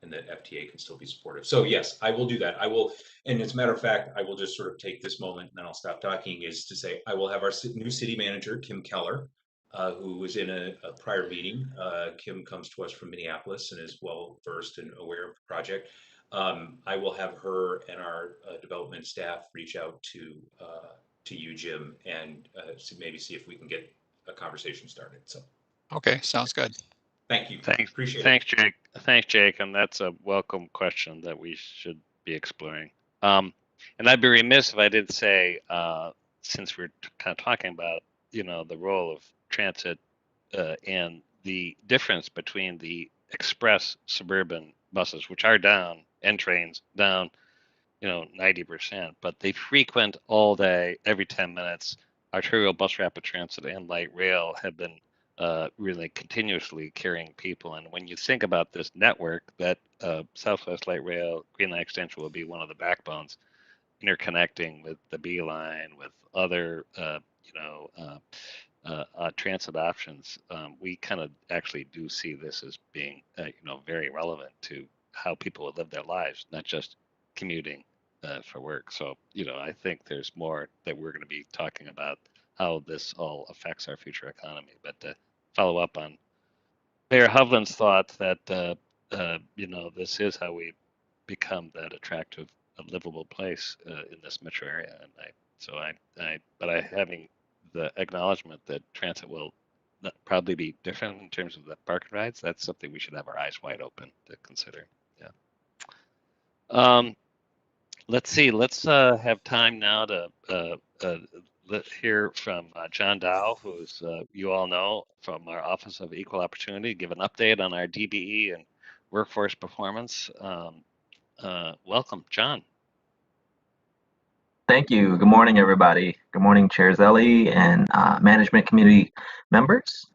that FTA can still be supportive. So yes, I will do that. I will, and as a matter of fact, I will just sort of take this moment and then I'll stop talking, is to say I will have our new city manager, Kim Keller, who was in a prior meeting. Kim comes to us from Minneapolis and is well versed and aware of the project. I will have her and our development staff reach out to you, Jim, and maybe see if we can get a conversation started. So. Okay, sounds good. Thank you. Thanks. Appreciate it. Jake. Thanks, Jake. And that's a welcome question that we should be exploring. And I'd be remiss if I didn't say, since we're kind of talking about, the role of transit and the difference between the express suburban buses, which are down, and trains down, 90%, but they frequent all day, every 10 minutes. Arterial bus rapid transit and light rail have been really continuously carrying people. And when you think about this network, that Southwest Light Rail Green Line Extension will be one of the backbones, interconnecting with the B line, with other transit options. We kind of actually do see this as being very relevant to how people would live their lives, not just commuting for work. So, I think there's more that we're going to be talking about how this all affects our future economy. But to follow up on Mayor Hovland's thought that, this is how we become that attractive, livable place in this metro area. And but having the acknowledgement that transit will probably be different in terms of the park and rides, that's something we should have our eyes wide open to consider. Yeah. Let's see. Let's have time now to hear from Jon Tao, who's you all know from our Office of Equal Opportunity, give an update on our DBE and workforce performance. Welcome, Jon. Thank you. Good morning, everybody. Good morning, Chair Zelle and management community members.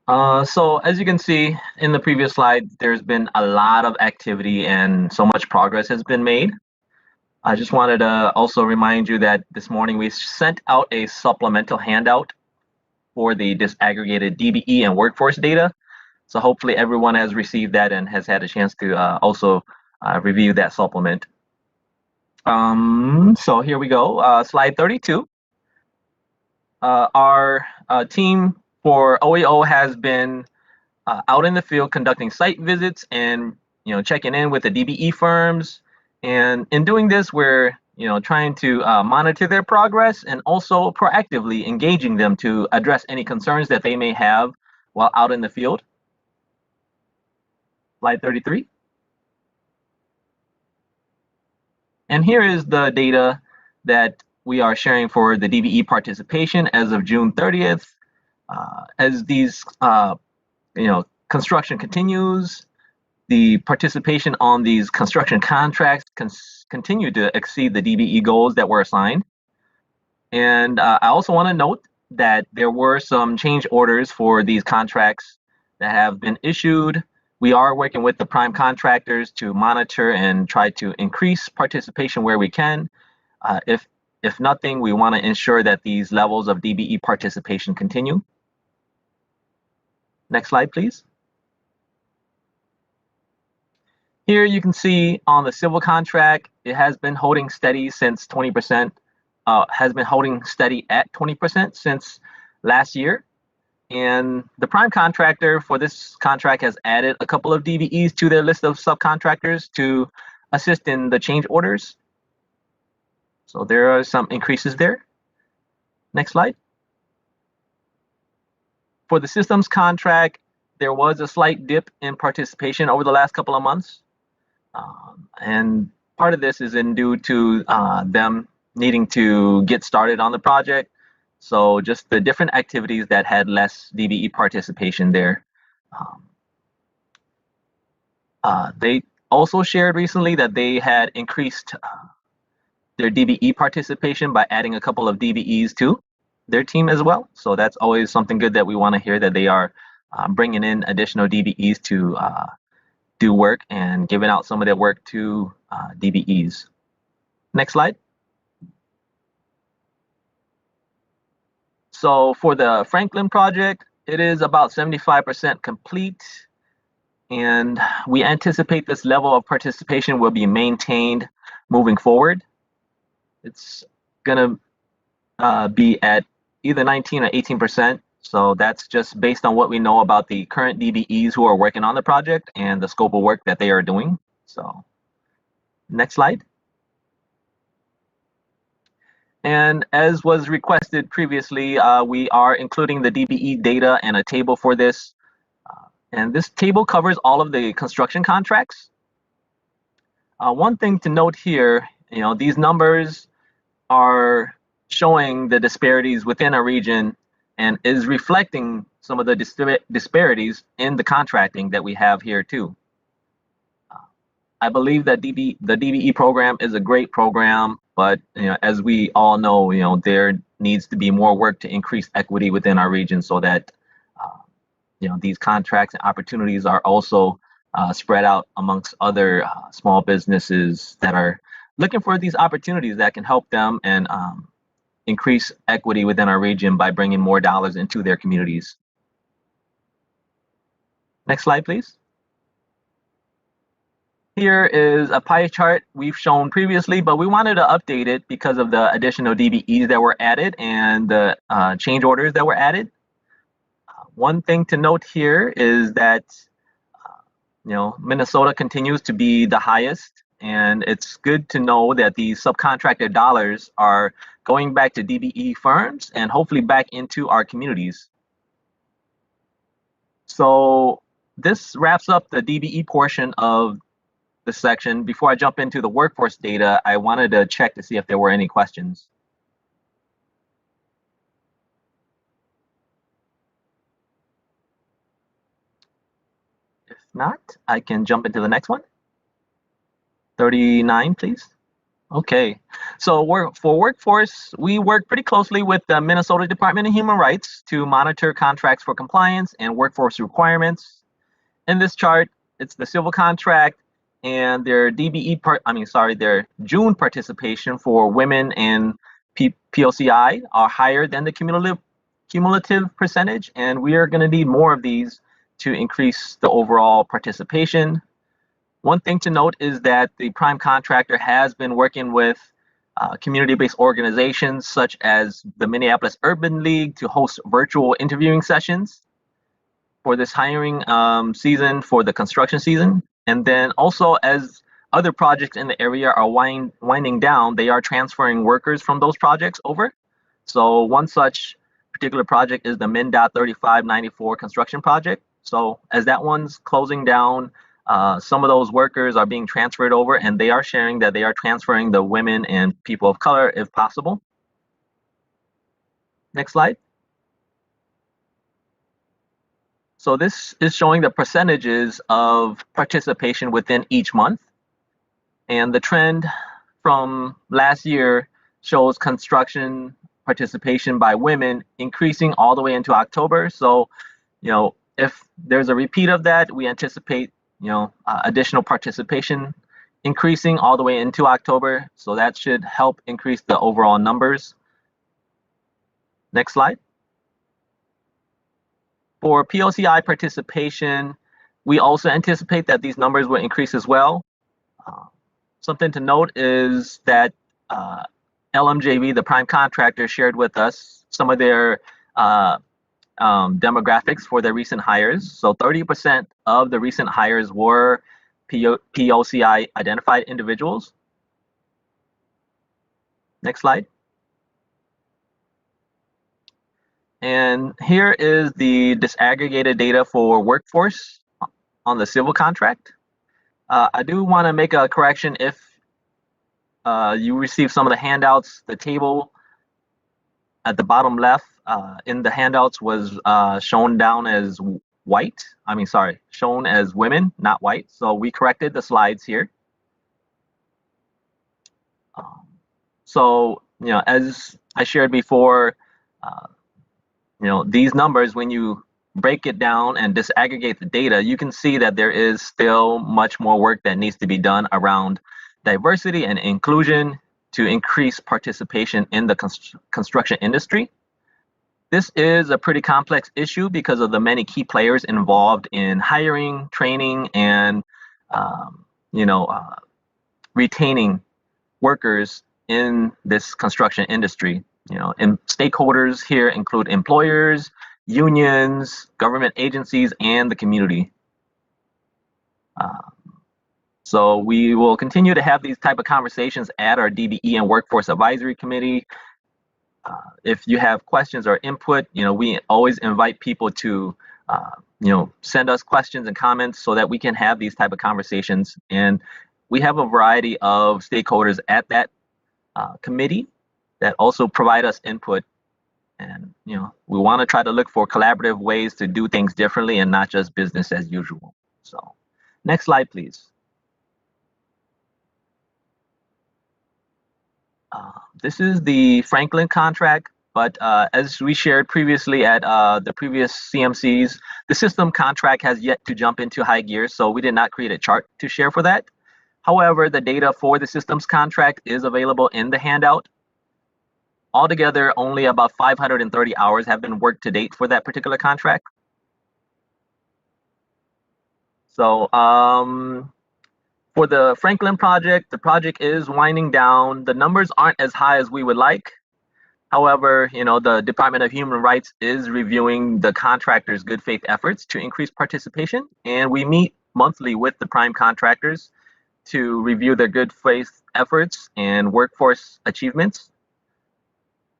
So as you can see in the previous slide, there's been a lot of activity and so much progress has been made. I just wanted to also remind you that this morning we sent out a supplemental handout for the disaggregated DBE and workforce data. So hopefully everyone has received that and has had a chance to also review that supplement. So here we go, slide 32. Our team for OEO has been out in the field conducting site visits and checking in with the DBE firms. And in doing this, we're trying to monitor their progress and also proactively engaging them to address any concerns that they may have while out in the field. Slide 33. And here is the data that we are sharing for the DBE participation as of June 30th. As these construction continues, the participation on these construction contracts continue to exceed the DBE goals that were assigned. And I also want to note that there were some change orders for these contracts that have been issued. We are working with the prime contractors to monitor and try to increase participation where we can. If nothing, we want to ensure that these levels of DBE participation continue. Next slide, please. Here you can see on the civil contract, it has been holding steady since 20%, has been holding steady at 20% since last year. And the prime contractor for this contract has added a couple of DBEs to their list of subcontractors to assist in the change orders. So there are some increases there. Next slide. For the systems contract, there was a slight dip in participation over the last couple of months. And part of this is due to them needing to get started on the project. So just the different activities that had less DBE participation there. They also shared recently that they had increased their DBE participation by adding a couple of DBEs to their team as well. So that's always something good that we want to hear, that they are bringing in additional DBEs to do work and giving out some of their work to DBEs. Next slide. So for the Franklin project, it is about 75% complete. And we anticipate this level of participation will be maintained moving forward. It's going to be at either 19 or 18%. So that's just based on what we know about the current DBEs who are working on the project and the scope of work that they are doing. So next slide. And as was requested previously, we are including the DBE data and a table for this. And this table covers all of the construction contracts. One thing to note here, these numbers are showing the disparities within a region and is reflecting some of the disparities in the contracting that we have here too. I believe that the DBE program is a great program, but as we all know, there needs to be more work to increase equity within our region so that these contracts and opportunities are also spread out amongst other small businesses that are looking for these opportunities that can help them and increase equity within our region by bringing more dollars into their communities. Next slide, please. Here is a pie chart we've shown previously, but we wanted to update it because of the additional DBEs that were added and the change orders that were added. One thing to note here is that Minnesota continues to be the highest, and it's good to know that these subcontractor dollars are going back to DBE firms and hopefully back into our communities. So this wraps up the DBE portion of the section. Before I jump into the workforce data, I wanted to check to see if there were any questions. If not, I can jump into the next one. 39, please. Okay, so for workforce, we work pretty closely with the Minnesota Department of Human Rights to monitor contracts for compliance and workforce requirements. In this chart, it's the civil contract and their their June participation for women and POCI are higher than the cumulative percentage, and we are going to need more of these to increase the overall participation. One thing to note is that the prime contractor has been working with community-based organizations such as the Minneapolis Urban League to host virtual interviewing sessions for this hiring season for the construction season. And then also, as other projects in the area are winding down, they are transferring workers from those projects over. So one such particular project is the Mndot 3594 construction project. So as that one's closing down, some of those workers are being transferred over, and they are sharing that they are transferring the women and people of color if possible. Next slide. So this is showing the percentages of participation within each month. And the trend from last year shows construction participation by women increasing all the way into October. So, if there's a repeat of that, we anticipate additional participation increasing all the way into October. So that should help increase the overall numbers. Next slide. For POCI participation, we also anticipate that these numbers will increase as well. Something to note is that LMJV, the prime contractor, shared with us some of their demographics for their recent hires. So 30% of the recent hires were POCI identified individuals. Next slide. And here is the disaggregated data for workforce on the civil contract. I do want to make a correction. If you received some of the handouts, the table at the bottom left in the handouts was shown down as white. Shown as women, not white. So we corrected the slides here. As I shared before, these numbers, when you break it down and disaggregate the data, you can see that there is still much more work that needs to be done around diversity and inclusion to increase participation in the construction industry. This is a pretty complex issue because of the many key players involved in hiring, training, and retaining workers in this construction industry. And stakeholders here include employers, unions, government agencies, and the community. So we will continue to have these type of conversations at our DBE and Workforce Advisory Committee. If you have questions or input, we always invite people to, send us questions and comments so that we can have these type of conversations. And we have a variety of stakeholders at that committee that also provide us input. And, we want to try to look for collaborative ways to do things differently and not just business as usual. So next slide, please. This is the Franklin contract, but as we shared previously at the previous CMCs, the system contract has yet to jump into high gear, so we did not create a chart to share for that. However, the data for the systems contract is available in the handout. Altogether, only about 530 hours have been worked to date for that particular contract. So For the Franklin project, the project is winding down. The numbers aren't as high as we would like. However, the Department of Human Rights is reviewing the contractors' good faith efforts to increase participation, and we meet monthly with the prime contractors to review their good faith efforts and workforce achievements.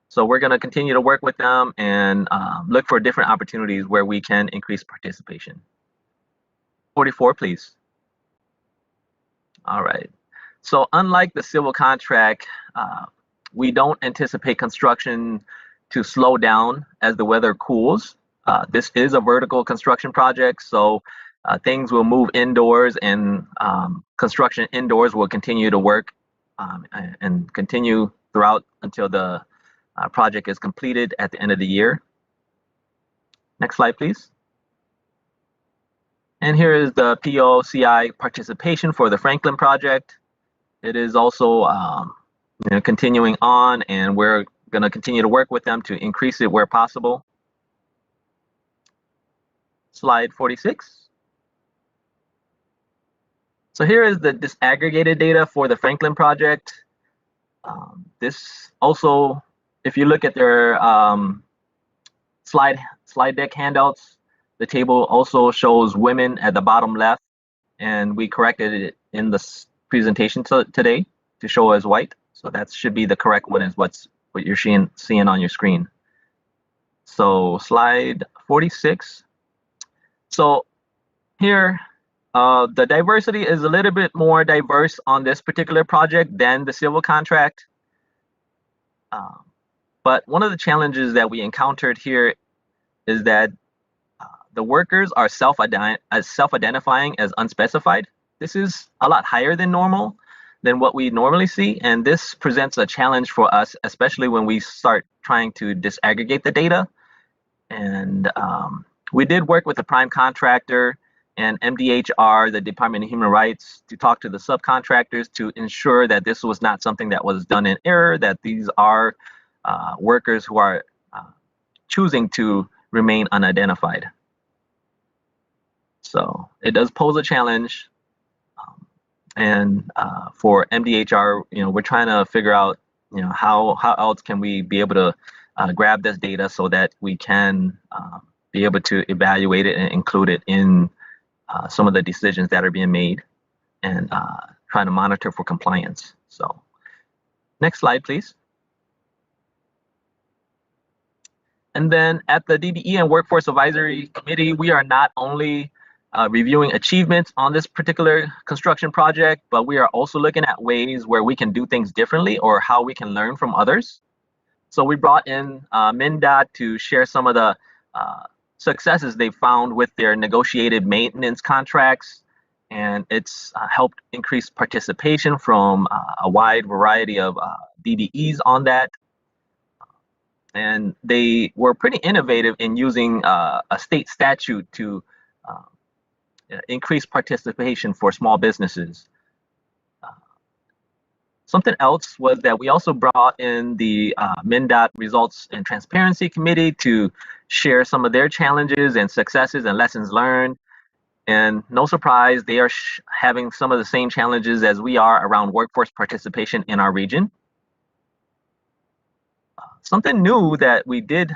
So we're going to continue to work with them and look for different opportunities where we can increase participation. 44, please. All right. So unlike the civil contract, we don't anticipate construction to slow down as the weather cools. This is a vertical construction project, so things will move indoors, and construction indoors will continue to work and continue throughout until the project is completed at the end of the year. Next slide, please. And here is the POCI participation for the Franklin project. It is also continuing on, and we're going to continue to work with them to increase it where possible. Slide 46. So here is the disaggregated data for the Franklin project. This also, if you look at their slide deck handouts, the table also shows women at the bottom left, and we corrected it in the presentation today to show as white. So that should be the correct one, is what you're seeing on your screen. So slide 46. So here, the diversity is a little bit more diverse on this particular project than the civil contract. But one of the challenges that we encountered here is that the workers are self-identifying as unspecified. This is a lot higher than normal, than what we normally see, and this presents a challenge for us, especially when we start trying to disaggregate the data. And we did work with the prime contractor and MDHR, the Department of Human Rights, to talk to the subcontractors to ensure that this was not something that was done in error, that these are workers who are choosing to remain unidentified. So it does pose a challenge. And for MDHR, we're trying to figure out, how else can we be able to grab this data so that we can be able to evaluate it and include it in some of the decisions that are being made, and trying to monitor for compliance. So next slide, please. And then at the DBE and Workforce Advisory Committee, we are not only reviewing achievements on this particular construction project, but we are also looking at ways where we can do things differently or how we can learn from others. So we brought in Mndot to share some of the successes they found with their negotiated maintenance contracts, and it's helped increase participation from a wide variety of DBEs on that. And they were pretty innovative in using a state statute to increase participation for small businesses. Something else was that we also brought in the Mndot Results and Transparency Committee to share some of their challenges and successes and lessons learned. And no surprise, they are having some of the same challenges as we are around workforce participation in our region. Something new that we did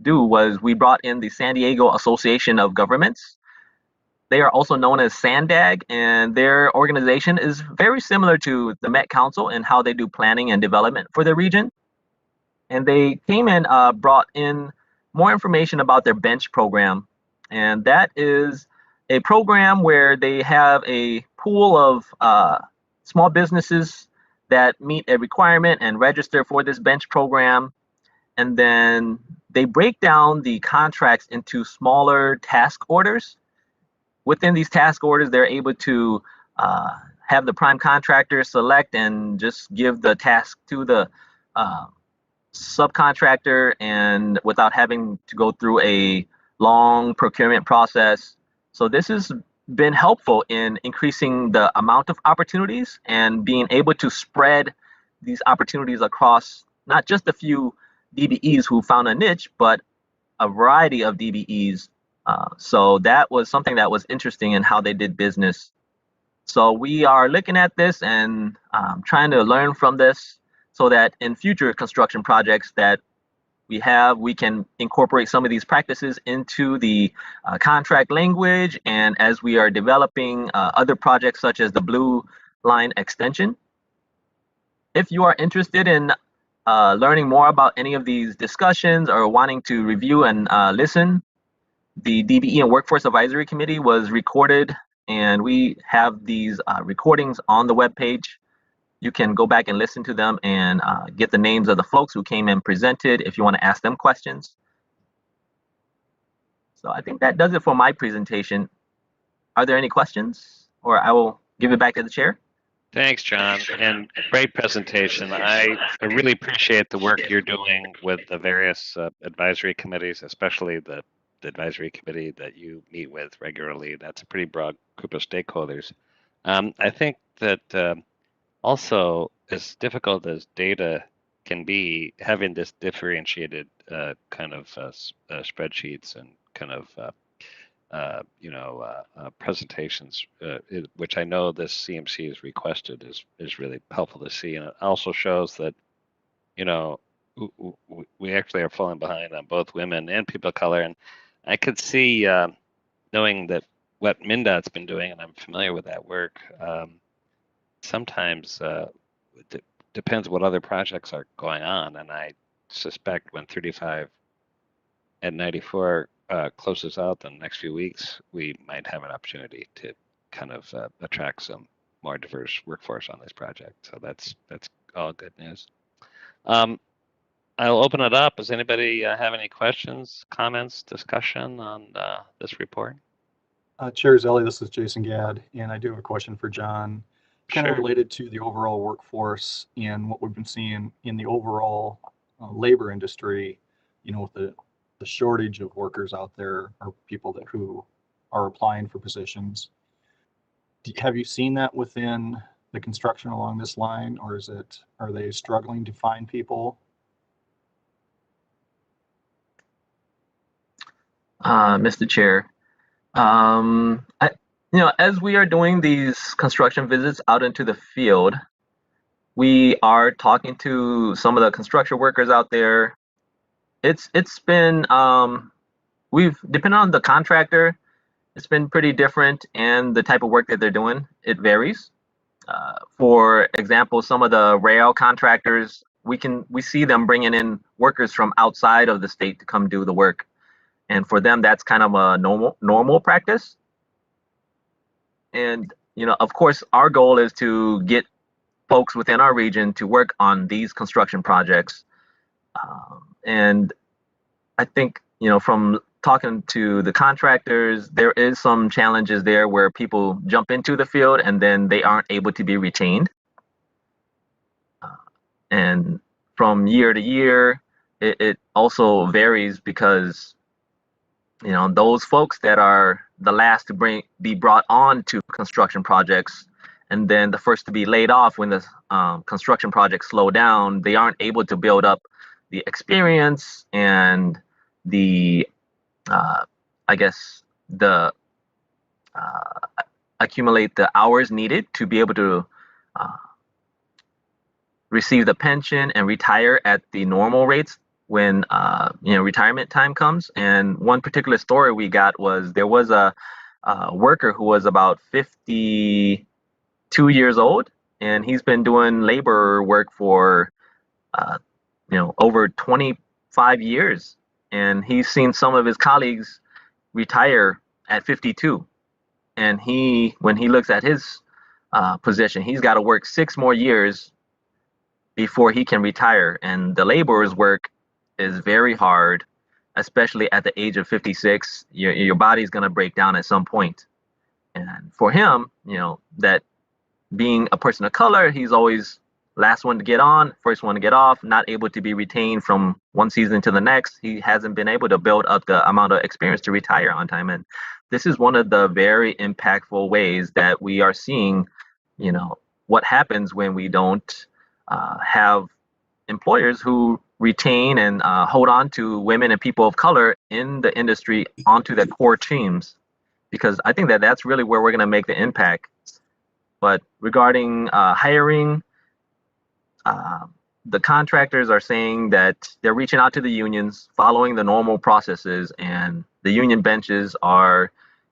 do was we brought in the San Diego Association of Governments. They are also known as SANDAG, and their organization is very similar to the Met Council in how they do planning and development for the region. And they came and brought in more information about their bench program. And that is a program where they have a pool of small businesses that meet a requirement and register for this bench program. And then they break down the contracts into smaller task orders. Within these task orders, they're able to have the prime contractor select and just give the task to the subcontractor, and without having to go through a long procurement process. So this has been helpful in increasing the amount of opportunities and being able to spread these opportunities across not just a few DBEs who found a niche, but a variety of DBEs. So that was something that was interesting in how they did business. So we are looking at this and trying to learn from this so that in future construction projects that we can incorporate some of these practices into the contract language, and as we are developing other projects such as the Blue Line extension. If you are interested in learning more about any of these discussions or wanting to review and listen, the DBE and Workforce Advisory Committee was recorded, and we have these recordings on the webpage. You can go back and listen to them and get the names of the folks who came and presented if you want to ask them questions. So I think that does it for my presentation. Are there any questions? Or I will give it back to the chair. Thanks, John, and great presentation. I really appreciate the work you're doing with the various advisory committees, especially the advisory committee that you meet with regularly. That's a pretty broad group of stakeholders. I think that also, as difficult as data can be, having this differentiated kind of spreadsheets and kind of presentations, which I know this CMC has requested, is really helpful to see, and it also shows that we actually are falling behind on both women and people of color, and I could see, knowing that what Mndot's been doing, and I'm familiar with that work. Sometimes it depends what other projects are going on, and I suspect when 35 and 94 closes out in the next few weeks, we might have an opportunity to kind of attract some more diverse workforce on this project. So that's all good news. I'll open it up. Does anybody have any questions, comments, discussion on this report? Chair Zelle, this is Jason Gadd, and I do have a question for John, kind of related to the overall workforce and what we've been seeing in the overall labor industry, with the shortage of workers out there, or people who are applying for positions. Have you seen that within the construction along this line, or are they struggling to find people? Mr. Chair, as we are doing these construction visits out into the field, we are talking to some of the construction workers out there. It's been, depending on the contractor, it's been pretty different, and the type of work that they're doing, it varies. For example, some of the rail contractors, we see them bringing in workers from outside of the state to come do the work. And for them, that's kind of a normal practice. And, of course, our goal is to get folks within our region to work on these construction projects. And I think, from talking to the contractors, there is some challenges there where people jump into the field and then they aren't able to be retained. And from year to year, it also varies because those folks that are the last to be brought on to construction projects, and then the first to be laid off when the construction projects slow down, they aren't able to build up the experience and the, accumulate the hours needed to be able to receive the pension and retire at the normal rates when retirement time comes. And one particular story we got was there was a worker who was about 52 years old, and he's been doing labor work for over 25 years, and he's seen some of his colleagues retire at 52. And when he looks at his position, he's got to work 6 more years before he can retire. And the laborer's work is very hard, especially at the age of 56. Your body's going to break down at some point. And for him, that being a person of color, he's always last one to get on, first one to get off, not able to be retained from one season to the next. He hasn't been able to build up the amount of experience to retire on time. And this is one of the very impactful ways that we are seeing, what happens when we don't have employers who retain and hold on to women and people of color in the industry onto their core teams. Because I think that that's really where we're going to make the impact. but regarding hiring, the contractors are saying that they're reaching out to the unions, following the normal processes, and the union benches are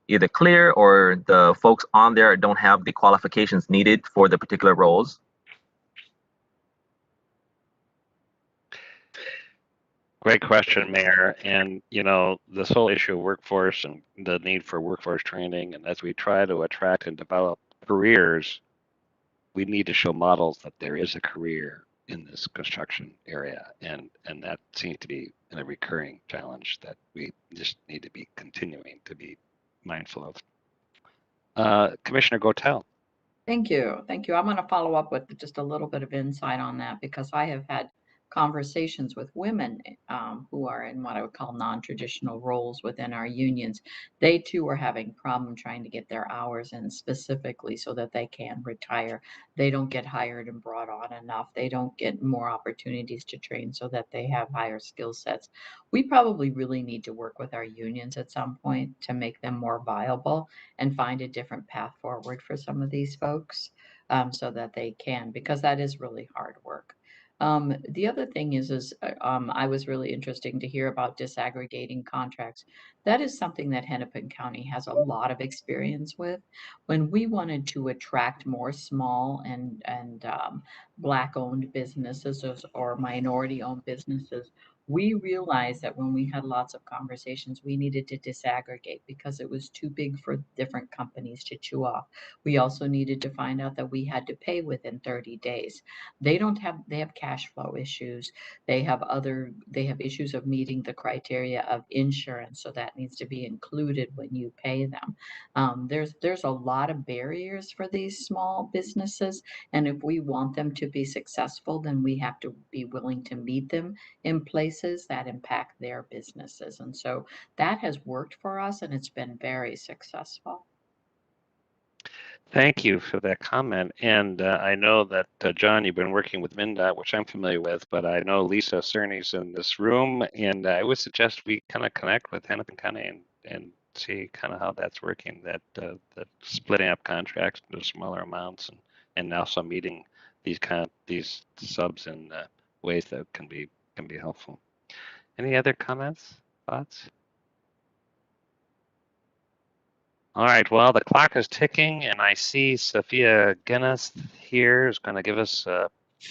either clear or the folks on there don't have the qualifications needed for the particular roles. Great question, Mayor. And, you know, this whole issue of workforce and the need for workforce training, and as we try to attract and develop careers, we need to show models that there is a career in this construction area. And that seems to be a recurring challenge that we just need to be continuing to be mindful of. Commissioner Tao. Thank you. Thank you. I'm going to follow up with just a little bit of insight on that because I have had conversations with women who are in what I would call non-traditional roles within our unions. They too are having problem trying to get their hours in specifically so that they can retire. They don't get hired and brought on enough. They don't get more opportunities to train so that they have higher skill sets. We probably really need to work with our unions at some point to make them more viable and find a different path forward for some of these folks so that they can, because that is really hard work. The other thing is I was really interesting to hear about disaggregating contracts. That is something that Hennepin County has a lot of experience with. When we wanted to attract more small and Black-owned businesses or minority-owned businesses, we realized that when we had lots of conversations, we needed to disaggregate because it was too big for different companies to chew off. We also needed to find out that we had to pay within 30 days. They have cash flow issues. They have issues of meeting the criteria of insurance. So that needs to be included when you pay them. There's a lot of barriers for these small businesses. And if we want them to be successful, then we have to be willing to meet them in places that impact their businesses. And so that has worked for us and it's been very successful. Thank you for that comment. And I know that, John, you've been working with Mndot, which I'm familiar with, but I know Lisa Cerny's in this room, and I would suggest we kind of connect with Hennepin County and see kind of how that's working, that splitting up contracts into smaller amounts and also meeting these subs in ways that can be helpful. Any other comments, thoughts? All right, well, the clock is ticking, and I see Sophia Ginis here is going to give us a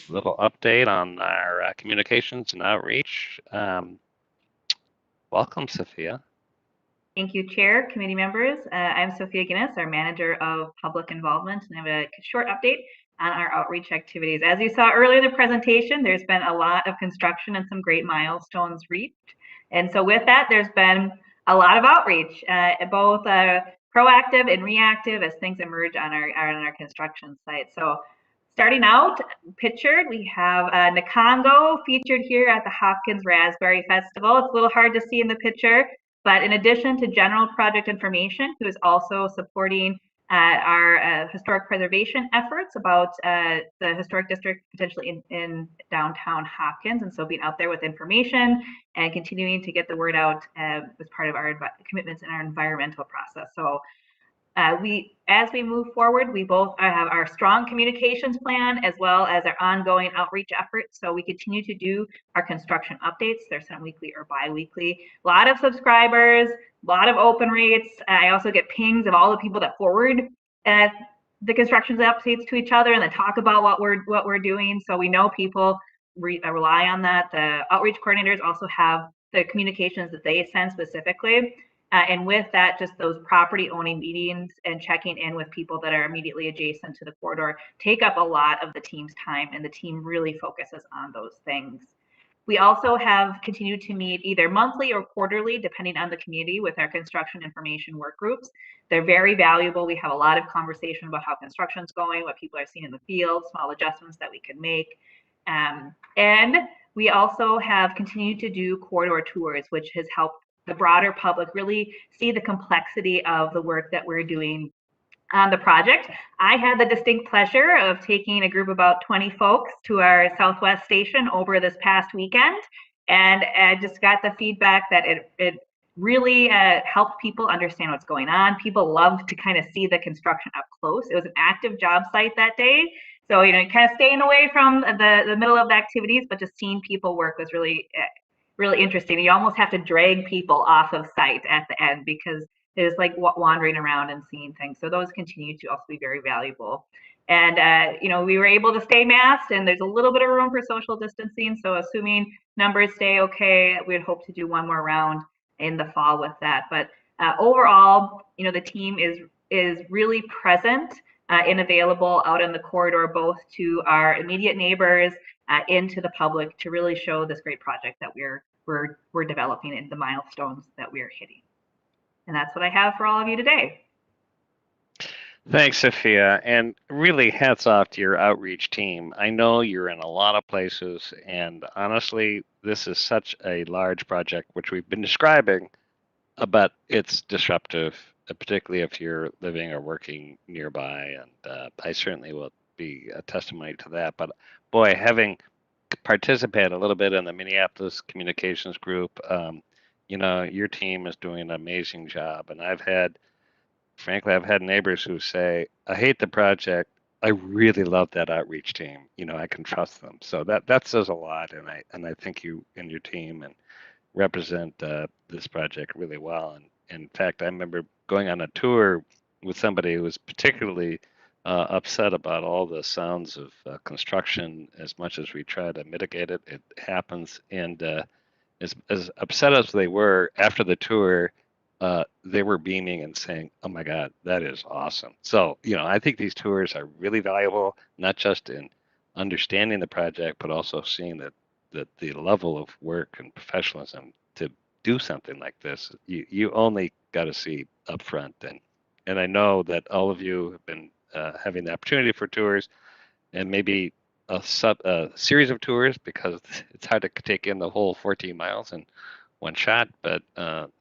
little update on our communications and outreach. Welcome, Sophia. Thank you, Chair, committee members. I'm Sophia Ginis, our Manager of Public Involvement, and I have a short update on our outreach activities. As you saw earlier in the presentation, there's been a lot of construction and some great milestones reached. And so with that, there's been a lot of outreach, both proactive and reactive as things emerge on our construction site. So starting out, pictured, we have Nikongo featured here at the Hopkins Raspberry Festival. It's a little hard to see in the picture, but in addition to general project information, who is also supporting our historic preservation efforts about the historic district potentially in downtown Hopkins. And so being out there with information and continuing to get the word out as part of our commitments in our environmental process. So as we move forward, we both have our strong communications plan as well as our ongoing outreach efforts. So we continue to do our construction updates. They're sent weekly or bi-weekly. A lot of subscribers, a lot of open rates. I also get pings of all the people that forward the construction updates to each other and then talk about what we're doing. So we know people rely on that. The outreach coordinators also have the communications that they send specifically. And with that, just those property owning meetings and checking in with people that are immediately adjacent to the corridor take up a lot of the team's time, and the team really focuses on those things. We also have continued to meet either monthly or quarterly, depending on the community, with our construction information work groups. They're very valuable. We have a lot of conversation about how construction's going, what people are seeing in the field, small adjustments that we can make. And we also have continued to do corridor tours, which has helped the broader public really see the complexity of the work that we're doing on the project. I had the distinct pleasure of taking a group of about 20 folks to our Southwest station over this past weekend, and I just got the feedback that it really helped people understand what's going on. People loved to kind of see the construction up close. It was an active job site that day. So, you know, kind of staying away from the middle of the activities, but just seeing people work was really, really interesting. You almost have to drag people off of site at the end because it's like wandering around and seeing things. So those continue to also be very valuable. And, you know, we were able to stay masked, and there's a little bit of room for social distancing. So assuming numbers stay okay, we'd hope to do one more round in the fall with that. But overall, you know, the team is really present and available out in the corridor, both to our immediate neighbors and to the public, to really show this great project that we're developing and the milestones that we are hitting. And that's what I have for all of you today. Thanks, Sophia, and really hats off to your outreach team. I know you're in a lot of places, and honestly, this is such a large project, which we've been describing, but it's disruptive, particularly if you're living or working nearby, and I certainly will be a testimony to that. But boy, having participated a little bit in the Minneapolis communications group, you know, your team is doing an amazing job, and frankly, I've had neighbors who say, I hate the project. I really love that outreach team. You know, I can trust them. So that says a lot, and I think you and your team and represent this project really well. And in fact, I remember going on a tour with somebody who was particularly upset about all the sounds of construction. As much as we try to mitigate it, it happens. And as upset as they were after the tour, they were beaming and saying, "Oh my God, that is awesome!" So, you know, I think these tours are really valuable, not just in understanding the project, but also seeing that the level of work and professionalism to do something like this, you only got to see up front. And I know that all of you have been having the opportunity for tours, and maybe a series of tours, because it's hard to take in the whole 14 miles in one shot. But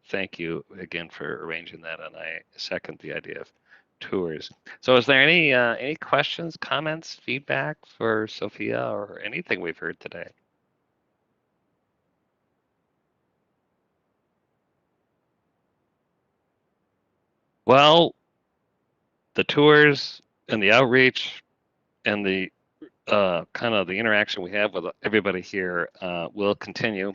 thank you again for arranging that, and I second the idea of tours. So is there any questions, comments, feedback for Sophia or anything we've heard today? Well, the tours and the outreach and the kind of the interaction we have with everybody here will continue.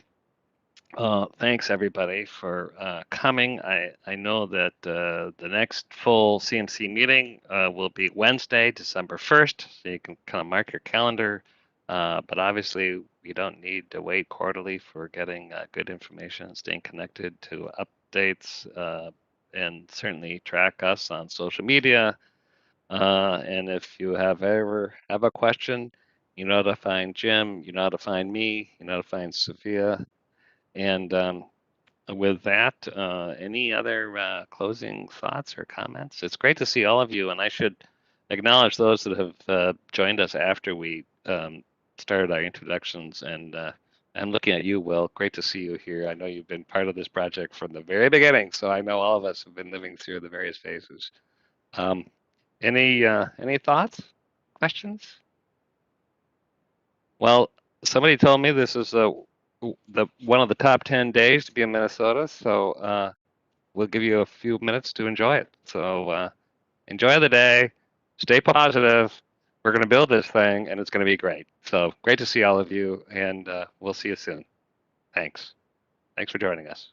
Thanks everybody for coming. I know that the next full CMC meeting will be Wednesday, December 1st, so you can kind of mark your calendar. But obviously, we don't need to wait quarterly for getting good information, staying connected to updates, and certainly track us on social media. And if you ever have a question, you know how to find Jim, you know how to find me, you know how to find Sophia. And with that, any other closing thoughts or comments? It's great to see all of you, and I should acknowledge those that have joined us after we started our introductions. And I'm looking at you, Will. Great to see you here. I know you've been part of this project from the very beginning, so I know all of us have been living through the various phases. Any thoughts, questions? Well, somebody told me this is one of the top 10 days to be in Minnesota, so we'll give you a few minutes to enjoy it. So enjoy the day, stay positive. We're going to build this thing, and it's going to be great. So great to see all of you, and we'll see you soon. Thanks. Thanks for joining us.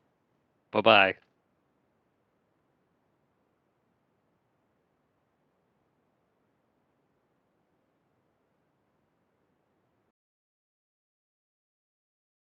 Bye-bye.